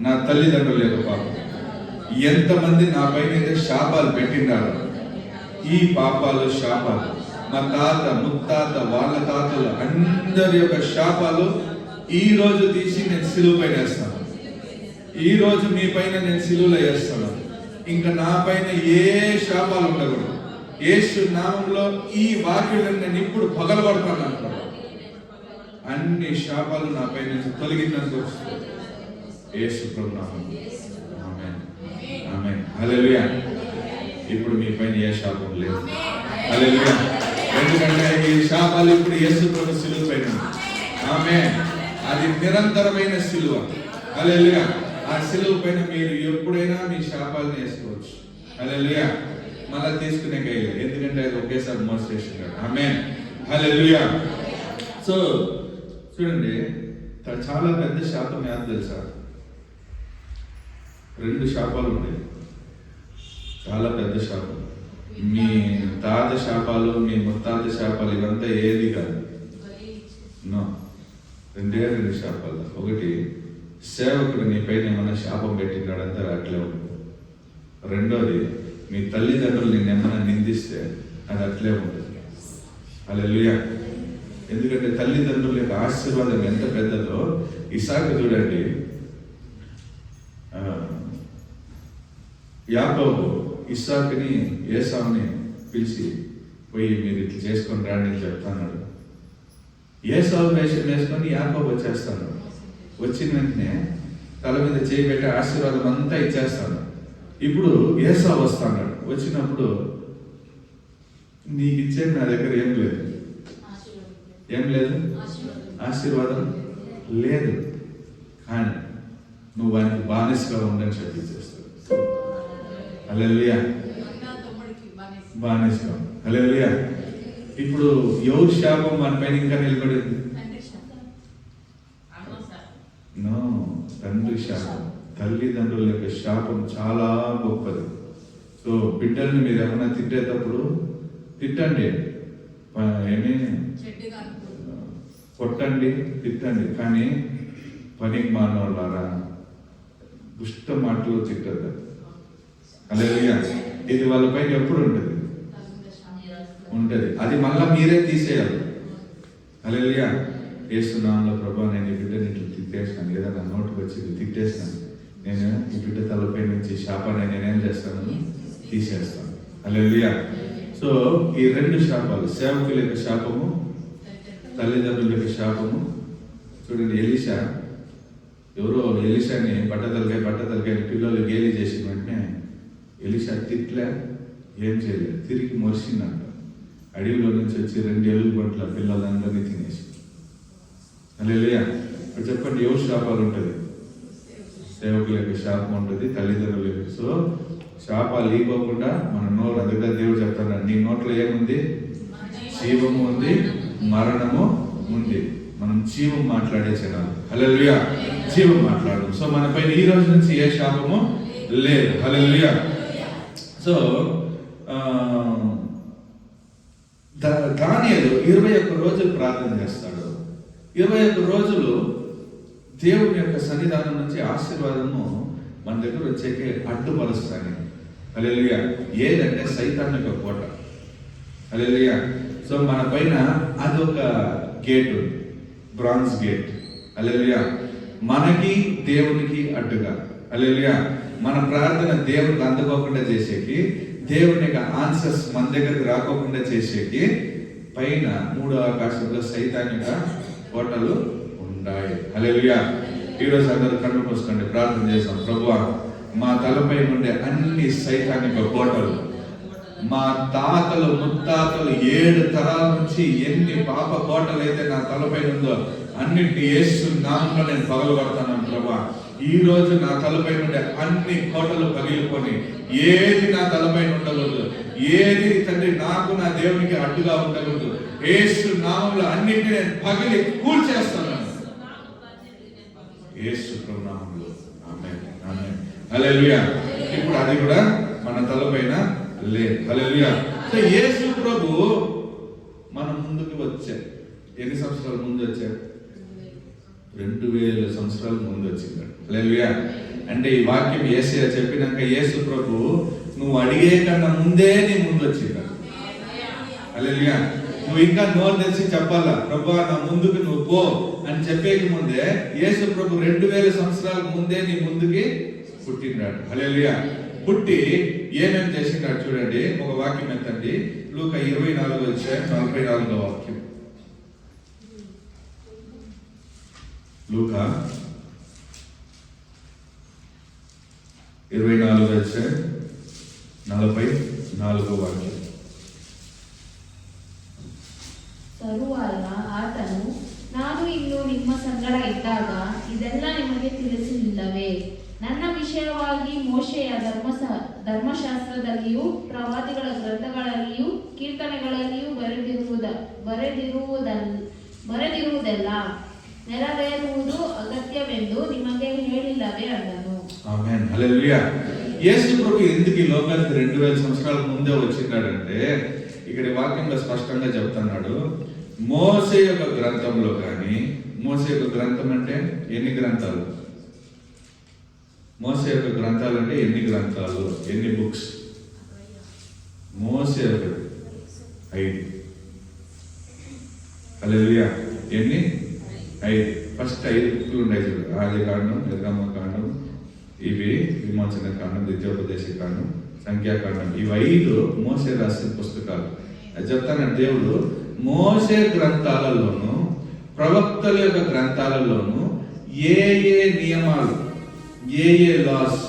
A: నా తల్లిదండ్రుల యొక్క పాపం, ఎంతమంది నా పైన అయితే శాపాలు పెట్టినారో ఈ పాపాలు శాపాలు మా తాత ముత్తాత వాళ్ళ తాతలు అందరి యొక్క శాపాలు ఈ రోజు తీసి నేను సిలువ పైన వేస్తాను. ఈ రోజు మీ పైన నేను సిలువలో వేస్తాను. ఇంకా నా పైన ఏ శాపాలు ఉండకూడదు. యేసు నామంలో ఈ వాక్యులను నేను ఇప్పుడు పగలగొడతాను అంటారు. అన్ని శాపాలు నా పైన నుంచి తొలగిందని వస్తుంది యేసు ప్రభు నామం. ఆమేన్. ఆమేన్. హల్లెలూయా. ఇప్పుడు మీ పైన ఏ శాపం లేదు. హల్లెలూయా. ఎందుకంటే ఈ శాపాలు ఇప్పుడు యేసు ప్రభు సిలువ పైన. ఆమేన్. అది నిరంతరమైన సిలువ. హల్లెలూయా. ఆ సిలువ పైన మీరు ఎప్పుడైనా మీ శాపాలను వేసుకోవచ్చు. హల్లెలూయా. మళ్ళా తీసుకునే గైలు, ఎందుకంటే అది ఒకేసారి మోసేసాడు. ఆమేన్. హల్లెలూయా. సో చూడండి, చాలా పెద్ద శాపం ఏదో తెలుసా? 2 శాపాలు ఉన్నాయి. చాలా పెద్ద శాపం. మీ తాత శాపాలు, మీ ముత్తాత శాపాలు ఇవంతా ఏది కాదు. నో, 2 శాపాలు. ఒకటి, సేవకుడు నీ పైన ఏమన్నా శాపం పెట్టినాడంతా అట్లే ఉంటుంది. రెండోది, మీ తల్లిదండ్రులు నిన్నేమన్నా నిందిస్తే అది అట్లే ఉంటుంది. హల్లెలూయా. ఎందుకంటే తల్లిదండ్రుల యొక్క ఆశీర్వాదం ఎంత పెద్దదో. ఇసాకు చూడండి, యాకోబు ఇస్సాకుని ఏసావుని పిలిచి పోయి మీరు ఇట్లా చేసుకొని రాండి అని చెప్తాను. ఏసావు వేషం వేసుకొని యాకోబు వచ్చేస్తాను. వచ్చిన వెంటనే తల మీద చేయి పెట్టి ఆశీర్వాదం అంతా ఇచ్చేస్తాను. ఇప్పుడు ఏసావు వస్తాడు. వచ్చినప్పుడు నీకు ఇచ్చేది నా దగ్గర ఏం లేదు, ఏం లేదు, ఆశీర్వాదం లేదు, కానీ నువ్వు ఆయనకు బానిసగా ఉండని చెప్పించేస్తావు. హల్లెలూయా, బానిసగా. హల్లెలూయా. ఇప్పుడు ఎవరు శాపం మన పైన ఇంకా నిలబడింది? నో, తండ్రి శాపం. తల్లిదండ్రుల యొక్క శాపం చాలా గొప్పది. సో బిడ్డల్ని మీరు ఏమైనా తిట్టేటప్పుడు తిట్టండి, ఏమి కొట్టండి, తిట్టండి, కానీ పనికి మానవాళ్ళారా దుష్ట మాటలు తిట్టదు. హల్లెలూయా. ఇది వాళ్ళ పైన ఎప్పుడు ఉంటుంది? అది మళ్ళా మీరే తీసేయాలి. హల్లెలూయా. యేసునామములో ప్రభువా నేను ఈ బిడ్డని ఇట్లా తిట్టేసినాను, లేదా నా నోటికి వచ్చి తిట్టేసినాను, నేను ఈ బిడ్డ తలపై నుంచి శాపాన్ని నేనేం చేస్తాను? తీసేస్తాను. హల్లెలూయా. సో ఈ రెండు శాపాలు, సేవకుల యొక్క శాపము, తల్లిదండ్రుల యొక్క శాపము. చూడండి, ఎలీషా, ఎవరో ఎలీషాని బట్టతలకాయ పిల్లలు గేలి చేసిన వెంటనే ఎలీషా తిట్లే, ఏం చేయలేదు, తిరిగి మొరిసిందంట. అడవిలో నుంచి వచ్చి 2 ఎలుగుబంట్ల పిల్లలందరినీ తినేసి. హల్లెలూయా. ఇప్పుడు చెప్పండి, ఎవరు శాపాలు ఉంటుంది? సేవకుల యొక్క శాపం ఉంటుంది, తల్లిదండ్రుల యొక్క. సో శాపాలు ఇవ్వకుండా మన నోరు, అందుకే దేవుడు చెప్తున్నాడు, నీ నోట్లో ఏముంది? జీవము ఉంది, మరణము ఉంది. మనం జీవం మాట్లాడే జనాలు. హల్లెలూయా. జీవం మాట్లాడడం. సో మన పైన ఈ రోజు నుంచి ఏ శాపము లేదు. హల్లెలూయా. సో దానియేలు 21 రోజులు ప్రార్థన చేస్తాడు. 21 రోజులు దేవుని యొక్క సన్నిధానం నుంచి ఆశీర్వాదము మన దగ్గర వచ్చేకి అడ్డుపరుస్తాను. హల్లెలూయా. ఏదంటే సైతాన్ యొక్క కోట. హల్లెలూయా. సో మన పైన అదొక గేట్, బ్రాంజ్ గేట్. హల్లెలూయా. మనకి దేవునికి అడ్డుగా. హల్లెలూయా. మన ప్రార్థన దేవునికి అందుకోకుండా చేసేకి, దేవుని యొక్క ఆన్సర్స్ మన దగ్గరకు రాకోకుండా చేసేకి పైన 3వ ఆకాశంలో సైతాన్ యొక్క కోటలు ఉన్నాయి. హల్లెలూయా. ఈరోజు అందరూ కన్ను మూసుకోండి, ప్రార్థన చేస్తాం. ప్రభువా, మా తలపై ఉండే అన్ని సైతాన్ యొక్క కోటలు, మా తాతలు ముత్తాతలు 7 తరాల నుంచి ఎన్ని పాప కోటలు అయితే నా తలపై ఉందో అన్నింటినీ యేసు నామములో నేను పగలగొడతాను. ప్రభువా, ఈ రోజు నా తలపై ఉండే అన్ని కోటలు పగిలిపోని, ఏది నా తలపై ఉండకూడదు, ఏది తండ్రి నాకు నా దేవునికి అడ్డుగా ఉండకూడదు. యేసు నామములో అన్నింటినీ నేను పగిలి కూల్చేస్తాను. యేసు ప్రభు నామములో. ఆమేన్, ఆమేన్. హల్లెలూయా. ఇప్పుడు అది కూడా మన తలపైన లేదు. హల్లెలూయా. సో యేసు ప్రభు మన ముందుకు వచ్చారు. ఎన్ని సంవత్సరాల ముందు వచ్చారు? 2000 సంవత్సరాల ముందు వచ్చింది. హల్లెలూయా. అంటే ఈ వాక్యం యేసయ్య చెప్పినాక యేసు ప్రభు నువ్వు అడిగే కన్నా ముందే నీ ముందు వచ్చింది. హల్లెలూయా. నువ్వు ఇంకా నోరు తెరిచి చెప్పాలా, ప్రభువా నా ముందుకు నువ్వు పో అని చెప్పేకి ముందే యేసు ప్రభు 2000 సంవత్సరాల ముందే నీ ముందుకి పుట్టినాడు. హల్లెలూయా. పుట్టి ఏమేమి చేసినాడు చూడండి. ఒక వాక్యం ఎత్తండి, లూకా 24:44 వాక్యం. లూకా 24:44 వాక్యం.
B: ತರುವಾಯ ಆತನು, ನಾನು ಇನ್ನು ನಿಮ್ಮ ಸಂಗಡ ಇದ್ದಾಗ ಇದೆಲ್ಲ ನಿಮಗೆ ತಿಳಿಸಲಿಲ್ಲವೇ? ನನ್ನ ವಿಷಯವಾಗಿ ಮೋಶೆಯ ಧರ್ಮಶಾಸ್ತ್ರದಲ್ಲಿಯೂ ಪ್ರವಾದಿಗಳ ಗ್ರಂಥಗಳಲ್ಲಿಯೂ ಕೀರ್ತನೆಗಳಲ್ಲಿಯೂ ಬರೆದಿರುವುದೆಲ್ಲ ನೆರವೇರುವುದು ಅಗತ್ಯವೆಂದು ನಿಮಗೆ ಹೇಳಿಲ್ಲವೇ ಅಂದನು.
A: ఆమేన్. హల్లెలూయా. యేసు ప్రభు ఎందుకు ఈ లోకానికి 2000 సంవత్సరాల ముందే వచ్చినాడంటే ఇక్కడ వాక్యంలో స్పష్టంగా చెప్తున్నాడు. మోసే యొక్క గ్రంథంలో కానీ, మోసే యొక్క గ్రంథం అంటే ఎన్ని గ్రంథాలు? మోసే యొక్క గ్రంథాలు అంటే ఎన్ని గ్రంథాలు, ఎన్ని బుక్స్? మోసే యొక్క 5. హల్లెలూయా. ఎన్ని? 5. ఫస్ట్ 5 బుక్లు ఉన్నాయి చూడు. ఆది కాండం, నిర్గమ కాండం, ఇవి విమోచన కాండం, ద్వితీయోపదేశ కాండం, సంఖ్యాకాండం, ఇవి 5 మోసే రాసిన పుస్తకాలు. అది చెప్తాను, దేవుడు మోసే గ్రంథాలలోను ప్రవక్తల యొక్క గ్రంథాలలోను ఏ ఏ నియమాలు, ఏ ఏ లాస్,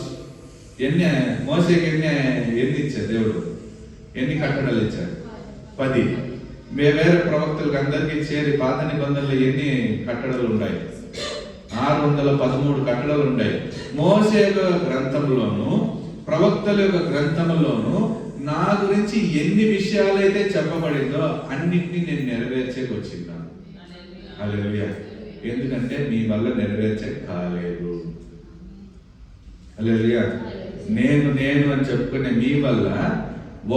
A: మోసేకి ఎన్ని ఇచ్చారు దేవుడు, ఎన్ని కట్టడలు ఇచ్చారు? 10. వేరే ప్రవక్తలకు అందరికీ చేరి పాత నిబంధనలు ఎన్ని కట్టడలు ఉన్నాయి? 613 కట్టడలు ఉన్నాయి. మోసే యొక్క గ్రంథంలోను ప్రవక్తల యొక్క గ్రంథంలోను నా గురించి ఎన్ని విషయాలైతే చెప్పబడిందో అన్నిటినీ నేను నెరవేర్చేకి వచ్చిన్నాను. హల్లెలూయా. ఎందుకంటే మీ వల్ల నెరవేర్చే కాలేదు. హల్లెలూయా. నేను నేను అని చెప్పుకునే మీ వల్ల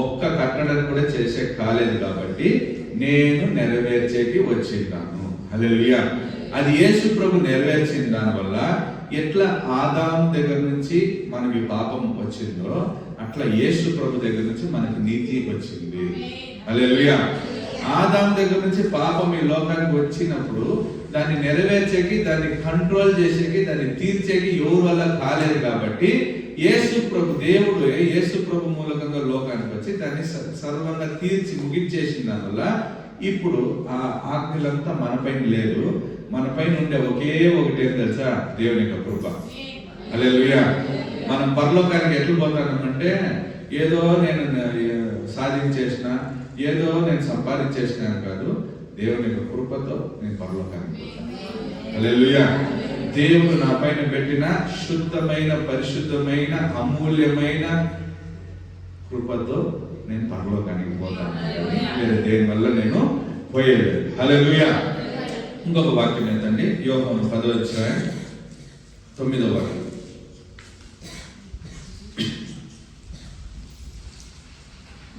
A: ఒక్క కట్టడం కూడా చేసే కాలేదు కాబట్టి నేను నెరవేర్చేకి వచ్చిన్నాను. హల్లెలూయా. అది యేసు ప్రభు నెరవేర్చిన దానివల్ల ఎట్లా ఆదాం దగ్గర నుంచి మనకి పాపం వచ్చిందో అట్లా యేసు ప్రభు దగ్గర నుంచి మనకి నీతి వచ్చింది. హల్లెలూయా. ఆదాం దగ్గర నుంచి పాపం ఈ లోకానికి వచ్చినప్పుడు దాన్ని నెరవేర్చేకి, దాన్ని కంట్రోల్ చేసేకి, దాన్ని తీర్చేకి ఎవరి వల్ల కాలేదు కాబట్టి యేసు ప్రభు, దేవుడు యేసు ప్రభు మూలకంగా లోకానికి వచ్చి దాన్ని సర్వంగా తీర్చి ముగించేసిన దానివల్ల ఇప్పుడు ఆ ఆజ్ఞలంతా మన పైన లేదు. మన పైన ఉండే ఒకే ఒకటి ఏం తెలుసా? దేవుని యొక్క కృప. హల్లెలూయా. మనం పరలోకానికి ఎట్లు పోతామంటే ఏదో నేను సాధించేసిన, ఏదో నేను సంపాదించేసిన కాదు, దేవుని యొక్క కృపతో నేను పరలోకానికి పోతాను. హల్లెలూయా. దేవుడు నా పైన పెట్టిన శుద్ధమైన, పరిశుద్ధమైన, అమూల్యమైన కృపతో నేను పరలోకానికి పోతాను. వేరే దేని వల్ల నేను పోయేలేదు. హల్లెలూయా. ఇంకొక వాక్యం ఏంటండి? యోహాను 10వ అధ్యాయం 9వ వాక్యం.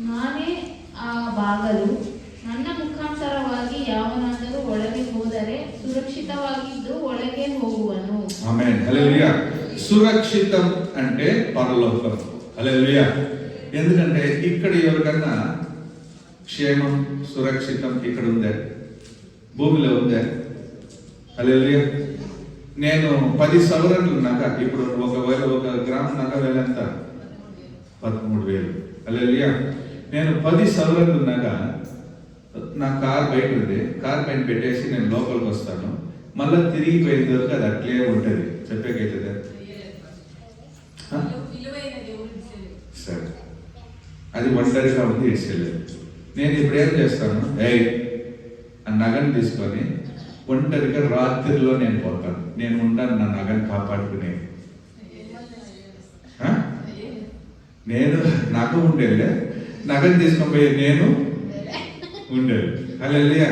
B: ನಾನೇ ಆ ಬಾಗಲು, ನನ್ನ ಮುಖಾಂತರವಾಗಿ ಯಾವನಾದರೂ ಒಳಗೆ ಹೋದರೆ ಸುರಕ್ಷಿತವಾಗಿದ್ದು ಒಳಗೆ ಹೋಗುವನು.
A: ఆమేన్. హల్లెలూయా. సురక్షితం అంటే పరలోకం. హల్లెలూయా. ఎందుకంటే ఇక్కడ ఎవరికన్నా క్షేమం, సురక్షితం ఇక్కడ ఉందే? భూమిలో ఉందే? హల్లెలూయా. నేను 10 సవరణలు నగ, ఇప్పుడు ఒక గ్రామ్ నగ వేలంత 13,000. హల్లెలూయా. నేను 10 సవరణలు నగ, నా కార్ బయట ఉంది, కార్ పైన పెట్టేసి నేను లోపలికి వస్తాను, మళ్ళీ తిరిగి పోయిన వరకు అది అట్లే ఉంటుంది. చెప్పేకైతుందా? సరే, అది ఒంటరిగా ఉంది, ఇడ్చేయలేదు. నేను ఇప్పుడు ఏం చేస్తాను? ఆ నగను తీసుకొని ఒంటరిగా రాత్రిలో నేను పోతాను. నేను ఉంటాను నా నగను కాపాడుకునే. నేను నాకు ఉండేది, నగను తీసుకొని పోయే నేను ఉండేది. హల్లెలూయా.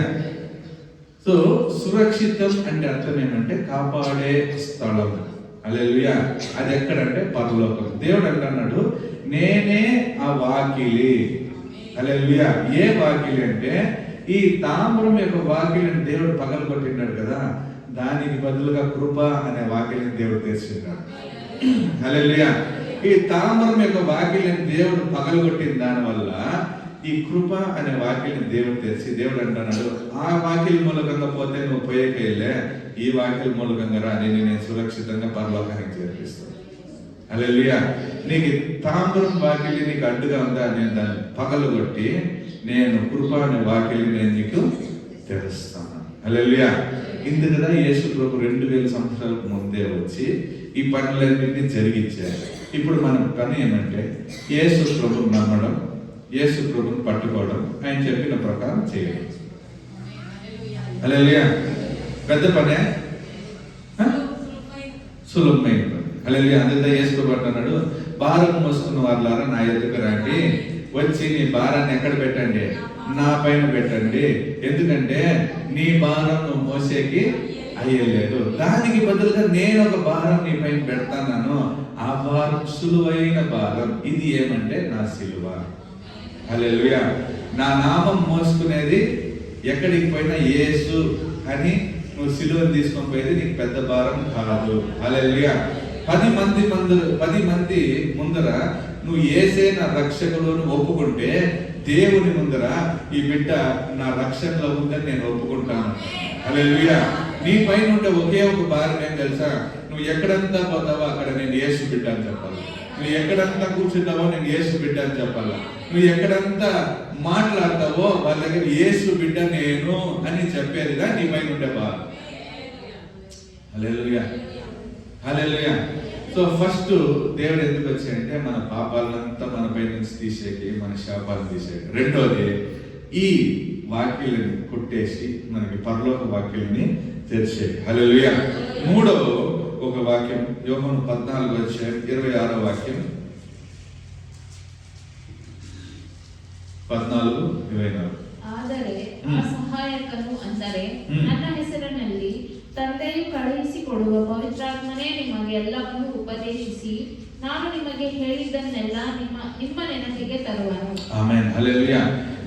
A: సో సురక్షితం అంటే అర్థం ఏమంటే కాపాడే స్థలం. హల్లెలూయా. అది ఎక్కడంటే పరలోకం. దేవుడు అంటున్నాడు నేనే ఆ వాకిలి. హల్లెలూయా. ఏ వాకిలి అంటే ఈ తామ్రం యొక్క వాకిలిని దేవుడు పగలగొట్టినాడు కదా, దానికి బదులుగా కృప అనే వాకిలిని దేవుడు తెచ్చినాడు. హల్లెలూయా. ఈ తామ్రం యొక్క వాకిలిని దేవుడు పగలగొట్టిన దానివల్ల ఈ కృప అనే వాకిలిని దేవుడు తెచ్చి దేవుడు అంటున్నాడు ఆ వాకిలి మూలకంగా పోతే నువ్వు పోయేకెళ్ళే, ఈ వాకిలి మూలకంగా రా, నేను సురక్షితంగా పరలోకానికి చేర్పిస్తాను. హల్లెలూయా. నీకు తామ్రం వాకిలి నీకు అడ్డుగా ఉందా? నేను దాన్ని పగలగొట్టి నేను కృప అనే వాకిలి నేను నీకు తెరుస్తాను. హల్లెలూయా. ఇందు కదా యేసు ప్రభు 2000 సంవత్సరాలకు ముందే వచ్చి ఈ పనులన్నింటినీ జరిగించారు. ఇప్పుడు మన పని ఏమంటే యేసు ప్రభుని నమ్మడం, యేసు ప్రభుని పట్టుకోవడం, ఆయన చెప్పిన ప్రకారం చేయడం. హల్లెలూయా. పెద్ద పనే, సులభమైన పని. హల్లెలూయా. అందుకే యేసు ప్రభు అంటున్నాడు భారం మోసుకున్న వాళ్ళారా నా ఎదుగు రండి, వచ్చి నీ భారాన్ని ఎక్కడ పెట్టండి? నా పైన పెట్టండి. ఎందుకంటే నీ భారం నువ్వు మోసేకి అయ్యలేదు, దానికి బదులుగా నేను ఒక భారం నీ పైన పెడతాను. ఆ భారం సులువైన భారం. ఇది ఏమంటే నా సిలువ. హల్లెలూయా. నా నామం మోసుకునేది ఎక్కడికి పోయినా యేసు అని నువ్వు సిలువను తీసుకొని పోయేది నీకు పెద్ద భారం కాదు. హల్లెలూయా. 10 మంది ముందర నువ్వు యేసే నా రక్షకుడు అని ఒప్పుకుంటే దేవుని ముందర ఈ బిడ్డ నా రక్షణలో ఉందని నేను ఒప్పుకుంటాను. హల్లెలూయా. నీ పైన ఉండే ఒకే ఒక భారం ఏం తెలుసా? నువ్వు ఎక్కడంతా పోతావో అక్కడ నేను యేసు బిడ్డ అని చెప్పాలి. నువ్వు ఎక్కడంతా కూర్చుంటావో నేను యేసు బిడ్డ అని చెప్పాలా. నువ్వు ఎక్కడంతా మాట్లాడతావో వాళ్ళ దగ్గర యేసు బిడ్డ నేను అని చెప్పేదిగా నీ పైన ఉండే బాధ. హల్లెలూయా, హల్లెలూయా. సో ఫస్ట్ దేవుడు ఎందుకు వచ్చాయంటే మన పాపాలంతా మన పై నుంచి తీసేకి, మన శాపాలను తీసేకి. రెండోది ఈ వాక్యాలను కొట్టేసి మనకి పరలోక వాక్యాలని తెరిచేది. హల్లెలూయా. మూడో ఒక వాక్యం యోహాను 14:26 వాక్యం, 14:24.
B: ಆದರೆ ಆ ಸಹಾಯಕನು ಅಂದರೆ ನನ್ನ ಹೆಸರಿನಲ್ಲಿ ತಂದೆಯು ಕಳುಹಿಸಿಕೊಡುವ ಪವಿತ್ರಾತ್ಮನೇ ನಿಮಗೆ ಎಲ್ಲವನ್ನೂ ಉಪದೇಶಿಸಿ ನಾನು ನಿಮಗೆ ಹೇಳಿದ್ದನ್ನೆಲ್ಲ ನಿಮ್ಮ ನೆನಪಿಗೆ ತರುವನು. ఆమేన్, హల్లెలూయా.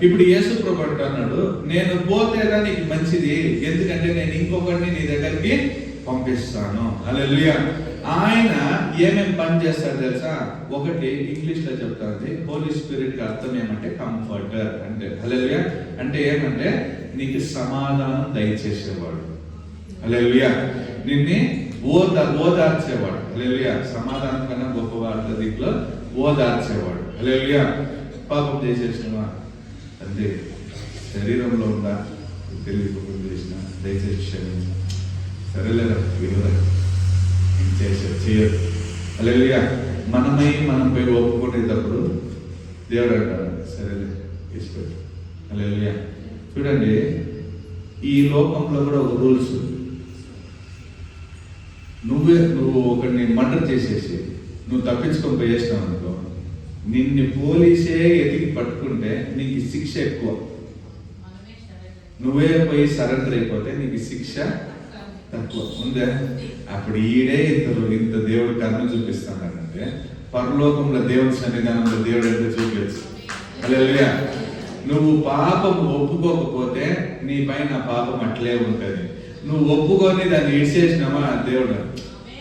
B: ఇప్పుడు యేసు ప్రభు అంటున్నాడు, నేను పోతేగా నీకు మంచిది, ఎందుకంటే నేను ఇంకొకరిని నీ దగ్గరికి పంపిస్తాను. హల్లెలూయా. ఆయన ఏమేం పని చేస్తాడు తెలుసా? ఒకటి ఇంగ్లీష్ లో చెప్తారు, హోలీ స్పిరిట్ కి అర్థం ఏమంటే కంఫర్టర్ అంటే. హల్లెలూయా. అంటే ఏమంటే నీకు సమాధానం దయచేసేవాడు. హల్లెలూయా. నిన్ను ఓదార్చేవాడు. హల్లెలూయా. సమాధానం కన్నా గొప్ప వార్త దీంట్లో ఓదార్చేవాడు. హల్లెలూయా. పాపం చేసేసినవా అంటే శరీరంలో ఉందా తెలియకుండా చేసిన దయచేసి క్షమించు, సరేలేదా వినోదం చేయదు. హల్లెలూయా. మనపై ఒప్పుకునేటప్పుడు దేవుడు అంటాడు సరేలే తీసుకోండి. హల్లెలూయా. చూడండి, ఈ లోకంలో కూడా ఒక రూల్స్ ఉంది. నువ్వు ఒకరిని మర్డర్ చేసేసి నువ్వు తప్పించుకొని పోయేసినావు అనుకో, నిన్ను పోలీసే ఎతికి పట్టుకుంటే నీకు శిక్ష ఎక్కువ. నువ్వే పోయి సరెండర్ అయిపోతే నీకు శిక్ష తక్కువ ఉందే. అప్పుడు ఈడే ఇంత దేవుడు కర్మ చూపిస్తానంటే పరలోకంలో దేవుడి సన్నిధానంలో దేవుడు ఎంత చూపించు. హల్లెలూయా. నువ్వు పాపం ఒప్పుకోకపోతే నీ పైన పాపం అట్లే ఉంటుంది. నువ్వు ఒప్పుకొని దాన్ని ఇడిచేసినావా దేవుడు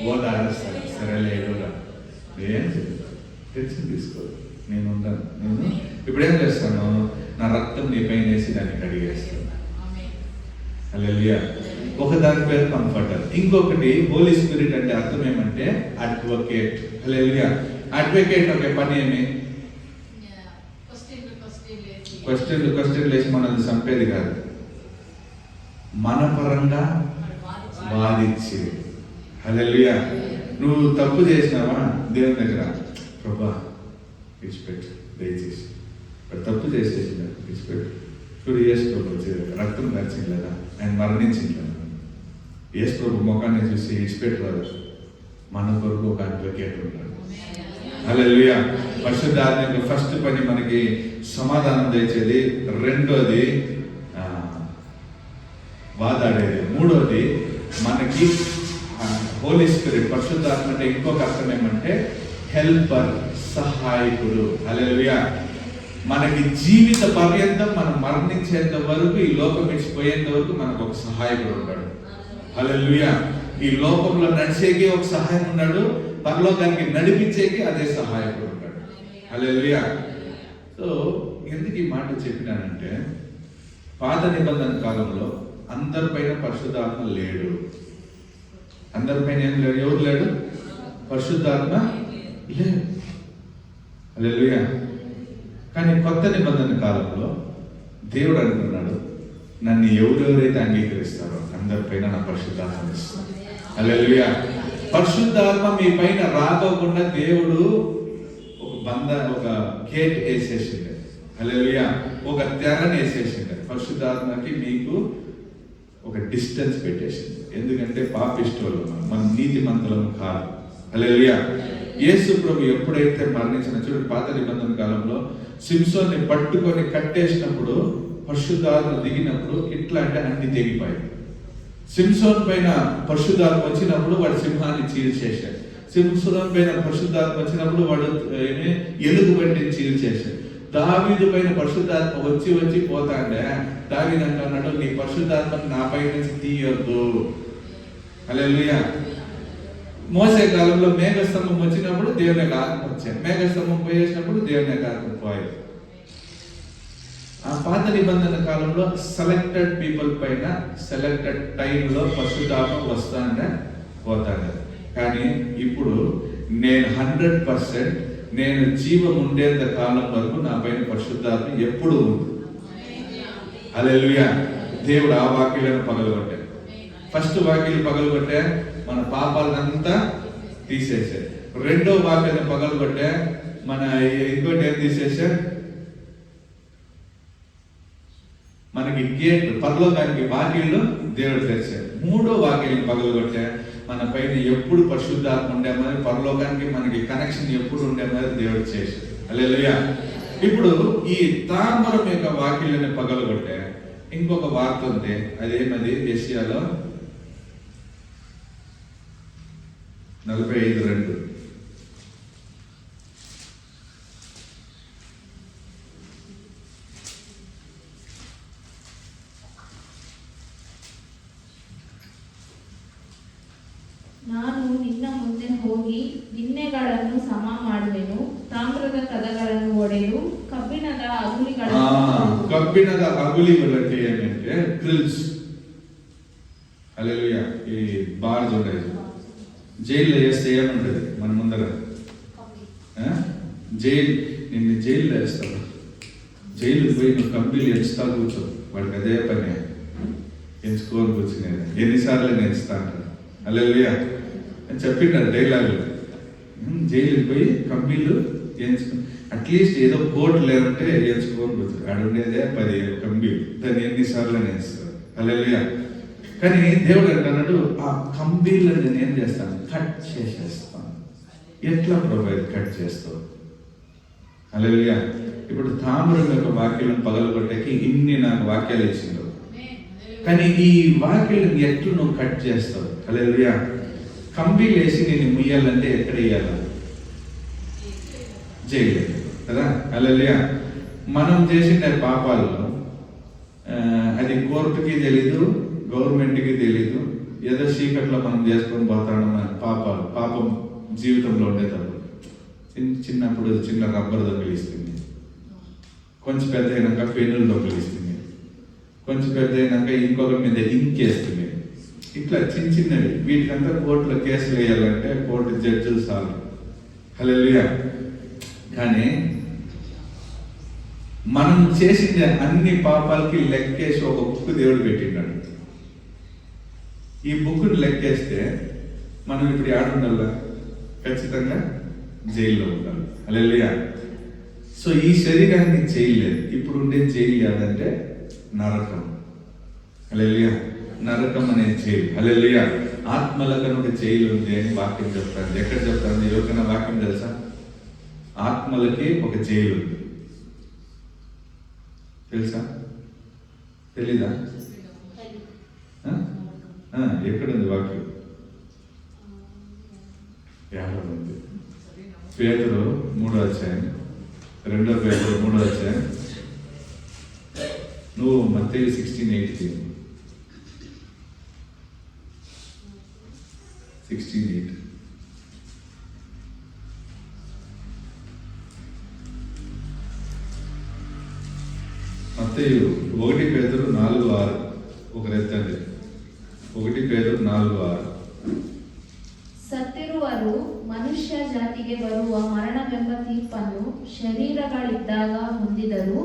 B: ఓదారుస్తాడు. సరేలే ఏడోరా ఏం టెన్షన్ తీసుకోదు, నేను ఉంటాను. నేను ఇప్పుడేం చేస్తాను, నా రక్తం నీ పైన వేసి దాన్ని కడిగేస్తాను. హల్లెలూయా. ఒక దాని పేరు కంఫర్టర్. ఇంకొకటి హోలీ స్పిరిట్ అంటే అర్థం ఏమంటే అడ్వకేట్. హల్లెలూయా. అడ్వకేట్ ఒక పని ఏమి, క్వశ్చన్లు వేసి మనల్ని చంపేది కాదు, మన పరంగా వాదించేది. హల్లెలూయా. నువ్వు తప్పు చేసినావా దేవుని దగ్గర, ప్రభా విడిచిపెట్టు దయచేసి, తప్పు చేసేసి విడిచిపెట్టు. చూడు యేసు ప్రభు రక్తం నడిచింది లేదా, ఆయన మరణించింది లేదా, యేసు ప్రభు ముఖాన్ని చూసి విడిచిపెట్టరాదు. మన కొరకు ఒక అడ్వకేట్ ఉంటాడు. హల్లెలూయా. పరిశుద్ధాత్మ ఫస్ట్ పని మనకి సమాధానం తెచ్చేది, రెండోది వాదాడేది, మూడోది మనకి హోలీ స్పిరిట్. పరిశుద్ధాత్మ అంటే ఇంకొక అర్థం ఏమంటే హెల్పర్, సహాయకుడు. హల్లెలూయా. మనకి జీవిత పర్యంతం మనం మరణించేంత వరకు, ఈ లోకం విడిచిపోయేంత వరకు మనకు ఒక సహాయకుడు ఉన్నాడు. హల్లెలూయా. ఈ లోకంలో నడిచేకి ఒక సహాయం ఉన్నాడు, పరలోకానికి నడిపించేకి అదే సహాయకుడు ఉంటాడు. హల్లెలూయా. సో ఎందుకు ఈ మాట చెప్పినానంటే, పాత నిబంధన కాలంలో అందరిపైన పరిశుద్ధాత్మ లేడు. అందరిపైన ఏం లేడు? ఎవరు లేడు? పరిశుద్ధాత్మ లేడు. హల్లెలూయా. కానీ కొత్త నిబంధన కాలంలో దేవుడు అంటున్నాడు, నన్ను ఎవరెవరైతే అంగీకరిస్తారో అందరిపైన నా పరిశుద్ధాత్మ ఇస్తాను. హల్లెలూయా. పరిశుద్ధాత్మ మీ పైన రాకోకుండా దేవుడు ఒక గేట్ వేసేసిండే. హల్లెలూయా. ఒక తెరని వేసేసిండే. పరిశుద్ధాత్మకి మీకు ఒక డిస్టెన్స్ పెట్టేసింది. ఎందుకంటే పాపిష్టులు మన నీతిమంతులం కాదు. హల్లెలూయా. యేసు ప్రభు ఎప్పుడైతే మరణించిన, చూడండి పాత నిబంధన కాలంలో సింసోన్ని పట్టుకొని కట్టేసినప్పుడు పరిశుద్ధాత్మ దిగినప్పుడు ఇట్లా అంటే అన్ని తెగిపోయాయి. సింసోన్ పైన పరిశుద్ధాత్మ వచ్చినప్పుడు వాడు సింహాన్ని చీల్చేశాడు. సింసోన్ పైన పరిశుద్ధాత్మ వచ్చినప్పుడు వాడు ఎలుగు బండిని చీల్చేశాడు. దావీదు పైన పరిశుద్ధాత్మ వచ్చి పోతాండే, దావీదు అంటున్నాడు, నీ పరిశుద్ధాత్మ నా పై నుంచి తీయొద్దు. హల్లెలూయా. మోసే కాలంలో మేఘస్తంభం వచ్చినప్పుడు దేవుని యొక్క ఆత్మ వచ్చాయి, మేఘస్తంభం పోయేసినప్పుడు దేవుని యొక్క ఆత్మ పోయేది. ఆ పాత నిబంధన కాలంలో సెలెక్టెడ్ పీపుల్ పైన సెలెక్టెడ్ టైంలో పరిశుద్ధాత్మ వస్తాండే పోతాండే. కానీ ఇప్పుడు నేను 100% నేను జీవం ఉండేంత కాలం వరకు నా పైన పరిశుద్ధాత్మ ఎప్పుడు ఉంది. హల్లెలూయా. దేవుడు ఆ వాక్యాలను పగలగొట్టాడు. ఫస్ట్ వాక్యాలు పగలగొట్టే మన పాపాలంతా తీసేసే. రెండో వాక్యాలను పగలగొట్టే మన ఇంకోటి ఏం తీసేసా, మనకి గేట్ పరలోకానికి వాక్యాలు దేవుడు తెరిచాడు. మూడో వాక్యాలను పగలగొట్టే మన పైన ఎప్పుడు పరిశుద్ధాత్మ ఉండేమని, పరలోకానికి మనకి కనెక్షన్ ఎప్పుడు ఉండేమని దేవుడు చేశాడు. హల్లెలూయా. ఇప్పుడు ఈ తామరం యొక్క వాక్యాలను పగలగొట్టే ఇంకొక వార్త ఉంది. అదేమది? యెషయాలో 45:2.
C: ನಾನು ನಿನ್ನ ಮುಂದೆ ಹೋಗಿ ದಿನ್ನೆಗಳನ್ನು ಸಮ ಮಾಡುವೆನು, ತಾಮ್ರದ ಕದಗಳನ್ನು ಒಡೆದು ಕಬ್ಬಿಣದ
B: కబ్బిణದ అగుళిగలు అంటే ఏమంటే గ్రిల్స్. హల్లెలూయా. ఈ బార్స్ ఉంటాయి, జైల్లో వేస్తే ఏముంటది మన ముందర? నిన్ను జైల్లో వేస్తాడు. జైలు పోయి నువ్వు కంపెనీలు ఎంచుతా కూర్చో, వాడికి అదే పని ఎంచుకోని కూర్చునేది. ఎన్నిసార్లు నేను ఎంచుతా అంటాడు. హల్లెలూయా అని చెప్పింటారు డైలాగులు. జైలుకి పోయి కంపెనీలు ఎంచుకో, అట్లీస్ట్ ఏదో కోర్టు లేదంటే ఎంచుకోని కూర్చోడు. ఆడు ఉండేదే 10 కంపెనీలు, దాన్ని ఎన్నిసార్లు నేస్తాడు. హల్లెలూయా. కానీ దేవుడు అంటున్నాడు, ఆ కంబీలను నేను ఏం చేస్తాను? కట్ చేసేస్తాను. ఎట్లా ప్రభు కట్ చేస్తావు? హల్లెలూయా. ఇప్పుడు తామ్రం యొక్క వాక్యాలను పగలగొట్టేకి ఇన్ని నాకు వాక్యాలు ఇచ్చిండు. కానీ ఈ వాక్యాలను ఎట్లు నువ్వు కట్ చేస్తావు? హల్లెలూయా. కంబీలు వేసి నేను ముయ్యాలంటే ఎక్కడ వేయాలి? జైలు కదా. హల్లెలూయా. మనం చేసిన పాపాలు అది కోర్టుకి తెలీదు, గవర్నమెంట్కి తెలీదు. ఏదో చీకట్లో మనం చేసుకొని పోతాడు. పాపం జీవితంలో ఉండేటప్పుడు చిన్నప్పుడు చిన్న రబ్బర్ దొంగిలిస్తుంది, కొంచెం పెద్ద అయినాక పెన్నులు దొంగిలిస్తుంది, కొంచెం పెద్ద అయినాక ఇంకొక మీద ఇంకేస్తుంది. ఇట్లా చిన్నవి వీటికంతా కోర్టులో కేసులు వేయాలంటే కోర్టు జడ్జిలు చాలు. హల్లెలూయా. కానీ మనం చేసిన అన్ని పాపాలకి లెక్కేసి ఒక బుక్ దేవుడు పెట్టిన్నాడు. ఈ బుక్ను లెక్కేస్తే మనం ఇప్పుడు ఆడుండాలా? ఖచ్చితంగా జైల్లో ఉండాలి. హల్లెలూయా. సో ఈ శరీరాన్ని చేయలేదు. ఇప్పుడు ఉండే జైలు కాదంటే నరకం. హల్లెలూయా. నరకం అనే జైలు. హల్లెలూయా. ఆత్మలకు నుండి జైలు ఉంది అని వాక్యం చెప్తాను. ఎక్కడ చెప్తాను? ఎవరికైనా వాక్యం తెలుసా? ఆత్మలకి ఒక జైలు ఉంది. తెలుసా? తెలీదా? ఎక్కడుంది వాక్యం? ఉంది. పేతురు 3వ అధ్యాయం, 2 పేతురు 3వ అధ్యాయం. నువ్వు మత్తయి 16:8 16:8. మత్తయి 1 పేతురు 4:6. ఒక రెత్తండి. 1 పేతురు 4:6.
C: ಸತ್ತಿರುವರು ಮನುಷ್ಯ ಜಾತಿಗೆ ಬರುವ ಮರಣವೆಂಬ ತೀರ್ಪನ್ನು ಶರೀರಗಳಿದ್ದಾಗ ಹೊಂದಿದರು,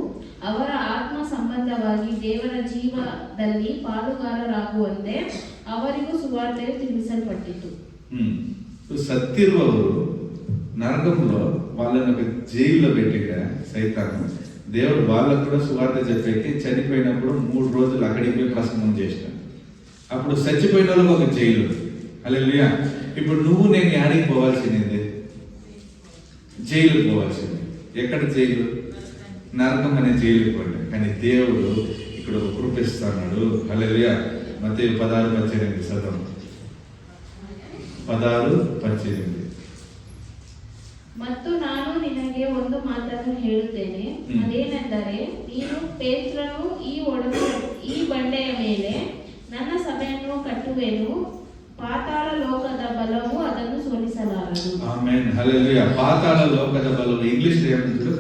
C: ಅವರ ಆತ್ಮ ಸಂಬಂಧವಾಗಿ ದೇವರ ಜೀವದಲ್ಲಿ ಪಾಲುಗಾರರಾಗುವಂತೆ ಅವರಿಗೂ ಸುವಾರ್ತೆಯು ತಿಳಿಸಲ್ಪಟ್ಟಿತು.
B: సత్తిరువరు నరకంలో వాళ్ళని ఒక జైల్లో పెట్టిగా సైతాను దేవుడు వాళ్ళకు కూడా సువార్త చెప్పేకి చనిపోయినప్పుడు 3 రోజులు అక్కడికి పోయి ప్రసంగం చేసినాడు. అప్పుడు చచ్చిపోయిన వాళ్ళకి ఒక జైలు. హల్లెలూయా. ఇప్పుడు నువ్వు నేను యాడికి పోవాల్సింది? జైలుకి పోవాల్సింది. ఎక్కడ జైలు? నరకం అనే జైలుకి పోయింది. కానీ దేవుడు ఇక్కడ ఒక కృప ఇస్తున్నాడు. హల్లెలూయా. మత్తయి 16:18 చదవం. 16:18.
C: ಮತ್ತು ನಾನು ನಿನಗೆ ಒಂದು ಮಾತನ್ನು ಹೇಳುತ್ತೇನೆ, ಅದೇನೆಂದರೆ ನೀನು ಪೇತ್ರನು, ಈ ಬಂಡೆಯ ಮೇಲೆ ನನ್ನ ಸಭೆಯನ್ನು ಕಟ್ಟುವೆನು, ಪಾತಾಳ ಲೋಕದ ಬಲವು ಅದನ್ನು ಸೋಲಿಸಲಾರದು.
B: ಆಮೆನ್. ಹಲ್ಲೆಲೂಯಾ. ಪಾತಾಳ ಲೋಕದ ಬಲವು ಇಂಗ್ಲಿಷ್ ಏನಂದ್ರು?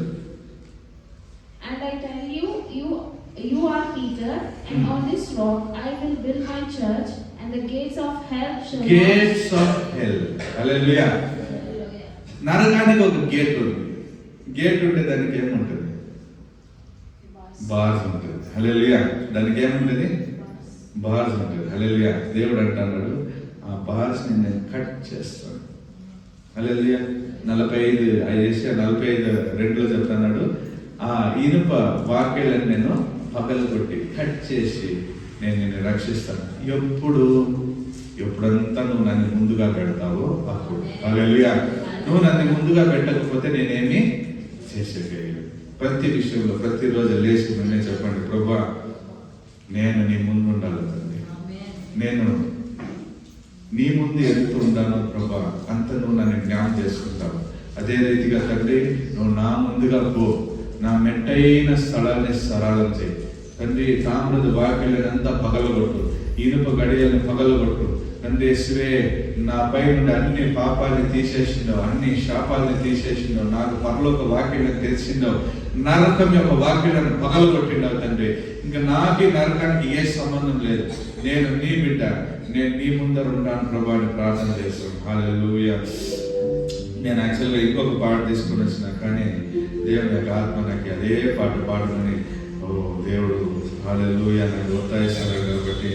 C: And I tell you, you are Peter, and on this rock I will build my church, and the gates of hell shall
B: Gates of hell. Hallelujah. నరకానికి ఒక గేట్ ఉంది. గేట్ ఉంటే దానికి ఏముంటుంది? Bars ఉంటుంది. హల్లెలూయా. దానికి ఏముంటుంది? బార్స్ ఉంటుంది. హల్లెలూయా. దేవుడు అంటున్నాడు, ఆ బార్స్ని నేను కట్ చేస్తాను. హల్లెలూయా. 45:2 చెప్తున్నాడు, ఆ ఇనుప వాక్యాలను నేను పగలగొట్టి కట్ చేసి నేను నిన్ను రక్షిస్తాను. ఎప్పుడంతా నువ్వు నన్ను ముందుగా పెడతావో అప్పుడు. హల్లెలూయా. నువ్వు నన్ను ముందుగా పెట్టకపోతే నేనేమి చేసేయలేదు. ప్రతి విషయంలో ప్రతిరోజు లేచి నిన్నే చెప్పండి, ప్రభా నేను నీ ముందు ఉండాలి తండ్రి, నేను నీ ముందు ఎంత ఉండాలో ప్రభా అంత నువ్వు నన్ను జ్ఞాపకం చేసుకుంటావు. అదే రీతిగా తండ్రి నువ్వు నా ముందుగా పో, నా మెట్టైన స్థలాన్ని సరళం చేయి తండ్రి. తామ్రద వాక్యాలనంతా పగలగొట్టు, ఇనుప గడియలను పగలగొట్టు తండ్రి. యేసువే, నా పై నుండి అన్ని పాపాన్ని తీసేసిందో, అన్ని శాపాలని తీసేసిందో, నాకు పరలోక వాక్యాలను తెలిసిందో, నరకం యొక్క వాక్యాలను పగలగొట్టిండవు తండ్రి. ఇంకా నాకి నరకానికి ఏ సంబంధం లేదు. నేను నీ బిడ్డ, నేను నీ ముందర ఉంటాను ప్రభా అని ప్రార్థన చేస్తాను. హల్లెలూయా. నేను యాక్చువల్గా ఇంకొక పాట తీసుకుని వచ్చిన, కానీ దేవుని యొక్క ఆత్మ నాకు అదే పాట పాడమని దేవుడు హల్లెలూయా నాకు ఒత్తాయిస్తున్నాడు. కాబట్టి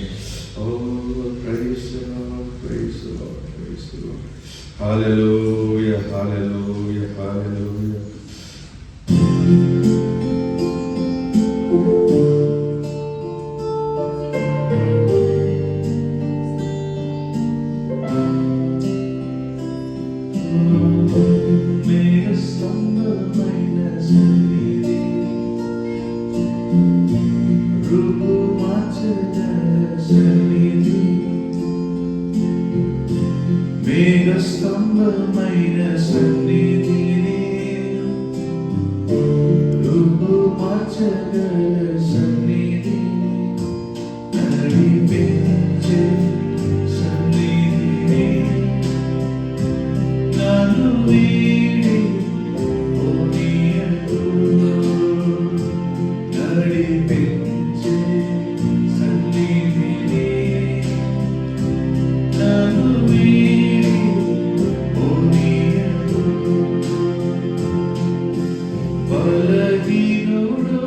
B: praise Lord, praise Lord, praise Lord. Hallelujah, hallelujah, hallelujah.
A: మేఘస్తంభమైన సన్నిధిని, రూపు మార్చగల సన్నిధి, నడిపించే సన్నిధిని, నన్ను వీడి పోనీయకు, నడిపించే సన్నిధిని, నన్ను వీడి పోనీయకు. బలహీనుడు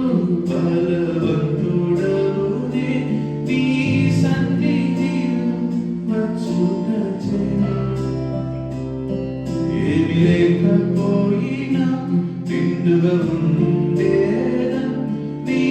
A: బలవంతుడవునే నీ సన్నిధి వచ్చుటచే, ఏమి లేకపోయినా నిండుగా ఉండేదా నీ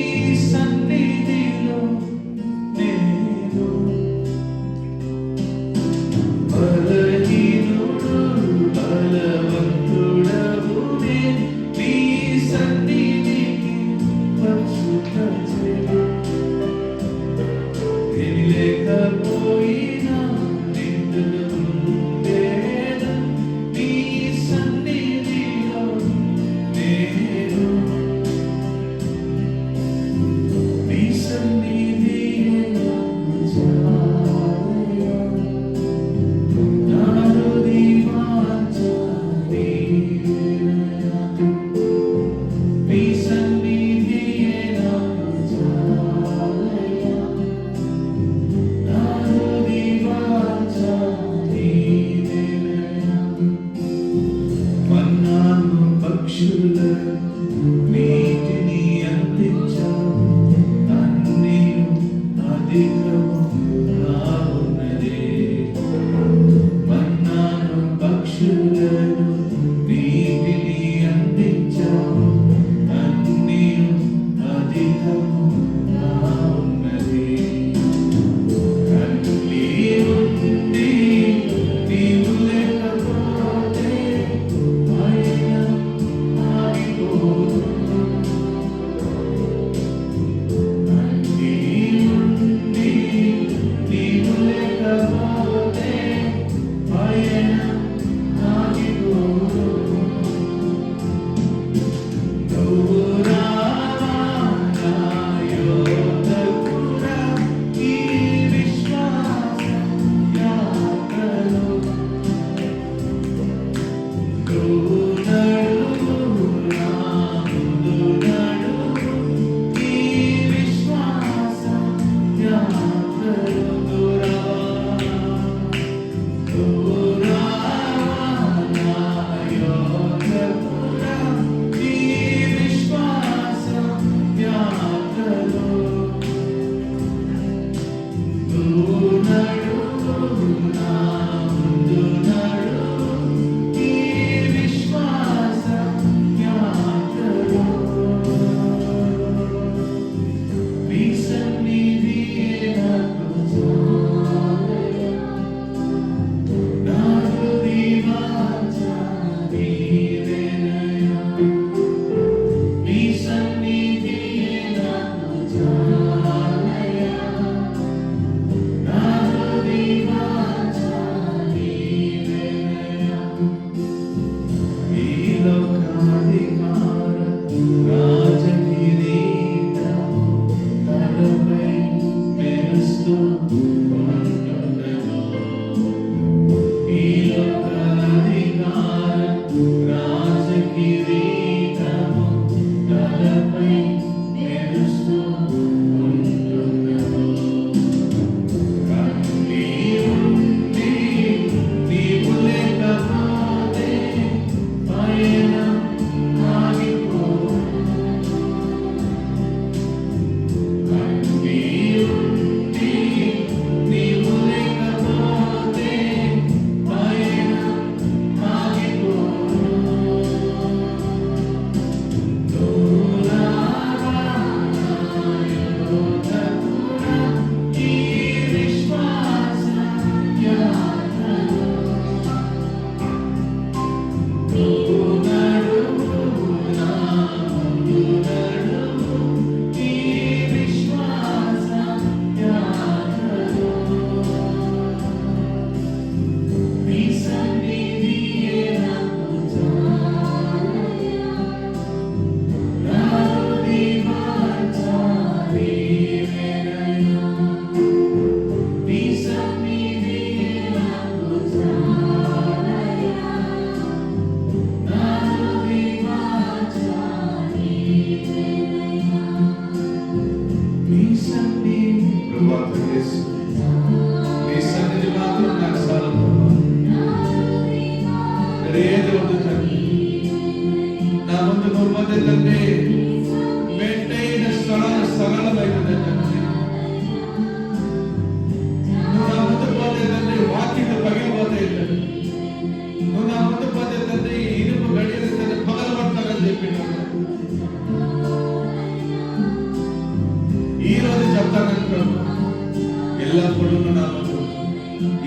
B: ఎల్లప్పుడూ నా ముందు,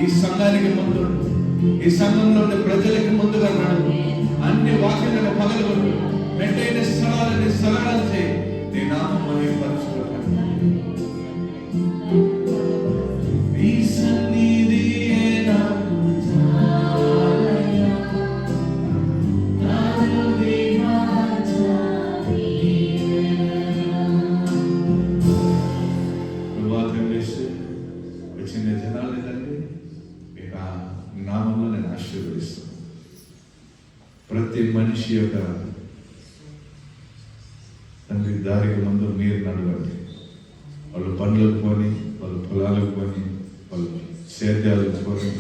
B: ఈ సంఘానికి ముందు, ఈ సంఘంలో ఉండే ప్రజలకి ముందుగా నడుపు. అన్ని వాక్యాలను పగలగొట్టు, మెట్టైన స్థలాలని సరళం చేయి. నీ నామం మహిమపరచుకోవాలి. ఈ సన్నిధియే నాకు చాలయ్యా, నా హృదయమాచారి వచ్చిన జనాలు తండ్రి ఇక నామంలో నేను ఆశీర్వదిస్తాను. ప్రతి మనిషి యొక్క తండ్రి దారికి ముందు మీరు నడవండి. వాళ్ళు పనులకు పోని, వాళ్ళు పొలాలకు పోని, వాళ్ళు సేద్యాలకు పోని,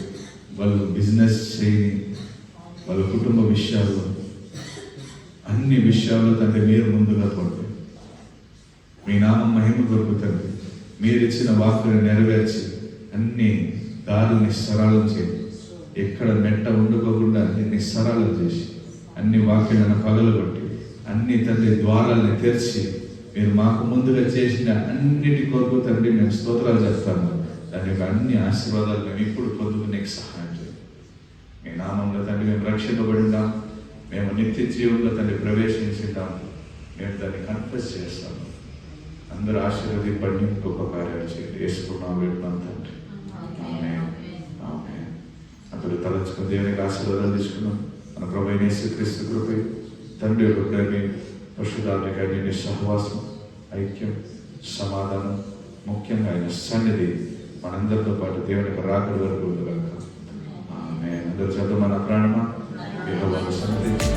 B: వాళ్ళు బిజినెస్ చేయని, వాళ్ళ కుటుంబ విషయాల్లో అన్ని విషయాల్లో తండ్రి మీరు ముందుగా పోండి. మీ నామం మహిమ దొరుకుతుంది. మీరు ఇచ్చిన వాక్కులను నెరవేర్చి అన్ని దారుల్ని సరళం చేయండి. ఎక్కడ మెట్ట ఉండుకోకుండా అన్ని సరళం చేసి అన్ని వాక్యాలను పగలగొట్టి అన్ని తండ్రి ద్వారాలని తెరిచి మీరు మాకు ముందుగా చేసిన అన్నిటి కొరకు తండ్రి మేము స్తోత్రాలు చేస్తాము. దాని యొక్క అన్ని ఆశీర్వాదాలు మేము ఇప్పుడు పొందుకునే సహాయం చేయండి. మీ నామంలో తండ్రి మేము రక్షింపబడినాం, మేము నిత్య జీవంలో తండ్రి ప్రవేశించుతాం. మేము దాన్ని కన్ఫెస్ చేస్తాము. అందరూ ఆశీర్వదింపండి, గొప్ప కార్యాలు చేయండి. వేసుకున్నాం పెడుతున్నాం తండ్రి. అతడు తలంచుకుని దేవునికి ఆశీర్వాదాలు తీసుకున్నాం. మన ప్రభు యేసుక్రీస్తు కృపై, తండ్రి యొక్క ప్రేమ, పరిశుద్ధాత్మ సహవాసం, ఐక్యం, సమాధానం, ముఖ్యంగా ఆయన సన్నిధి మనందరితో పాటు దేవుని యొక్క రాకడ వరకు ఉండగలగాలి. అందరూ చదువు మన ప్రాణమా, యెహోవా సన్నిధి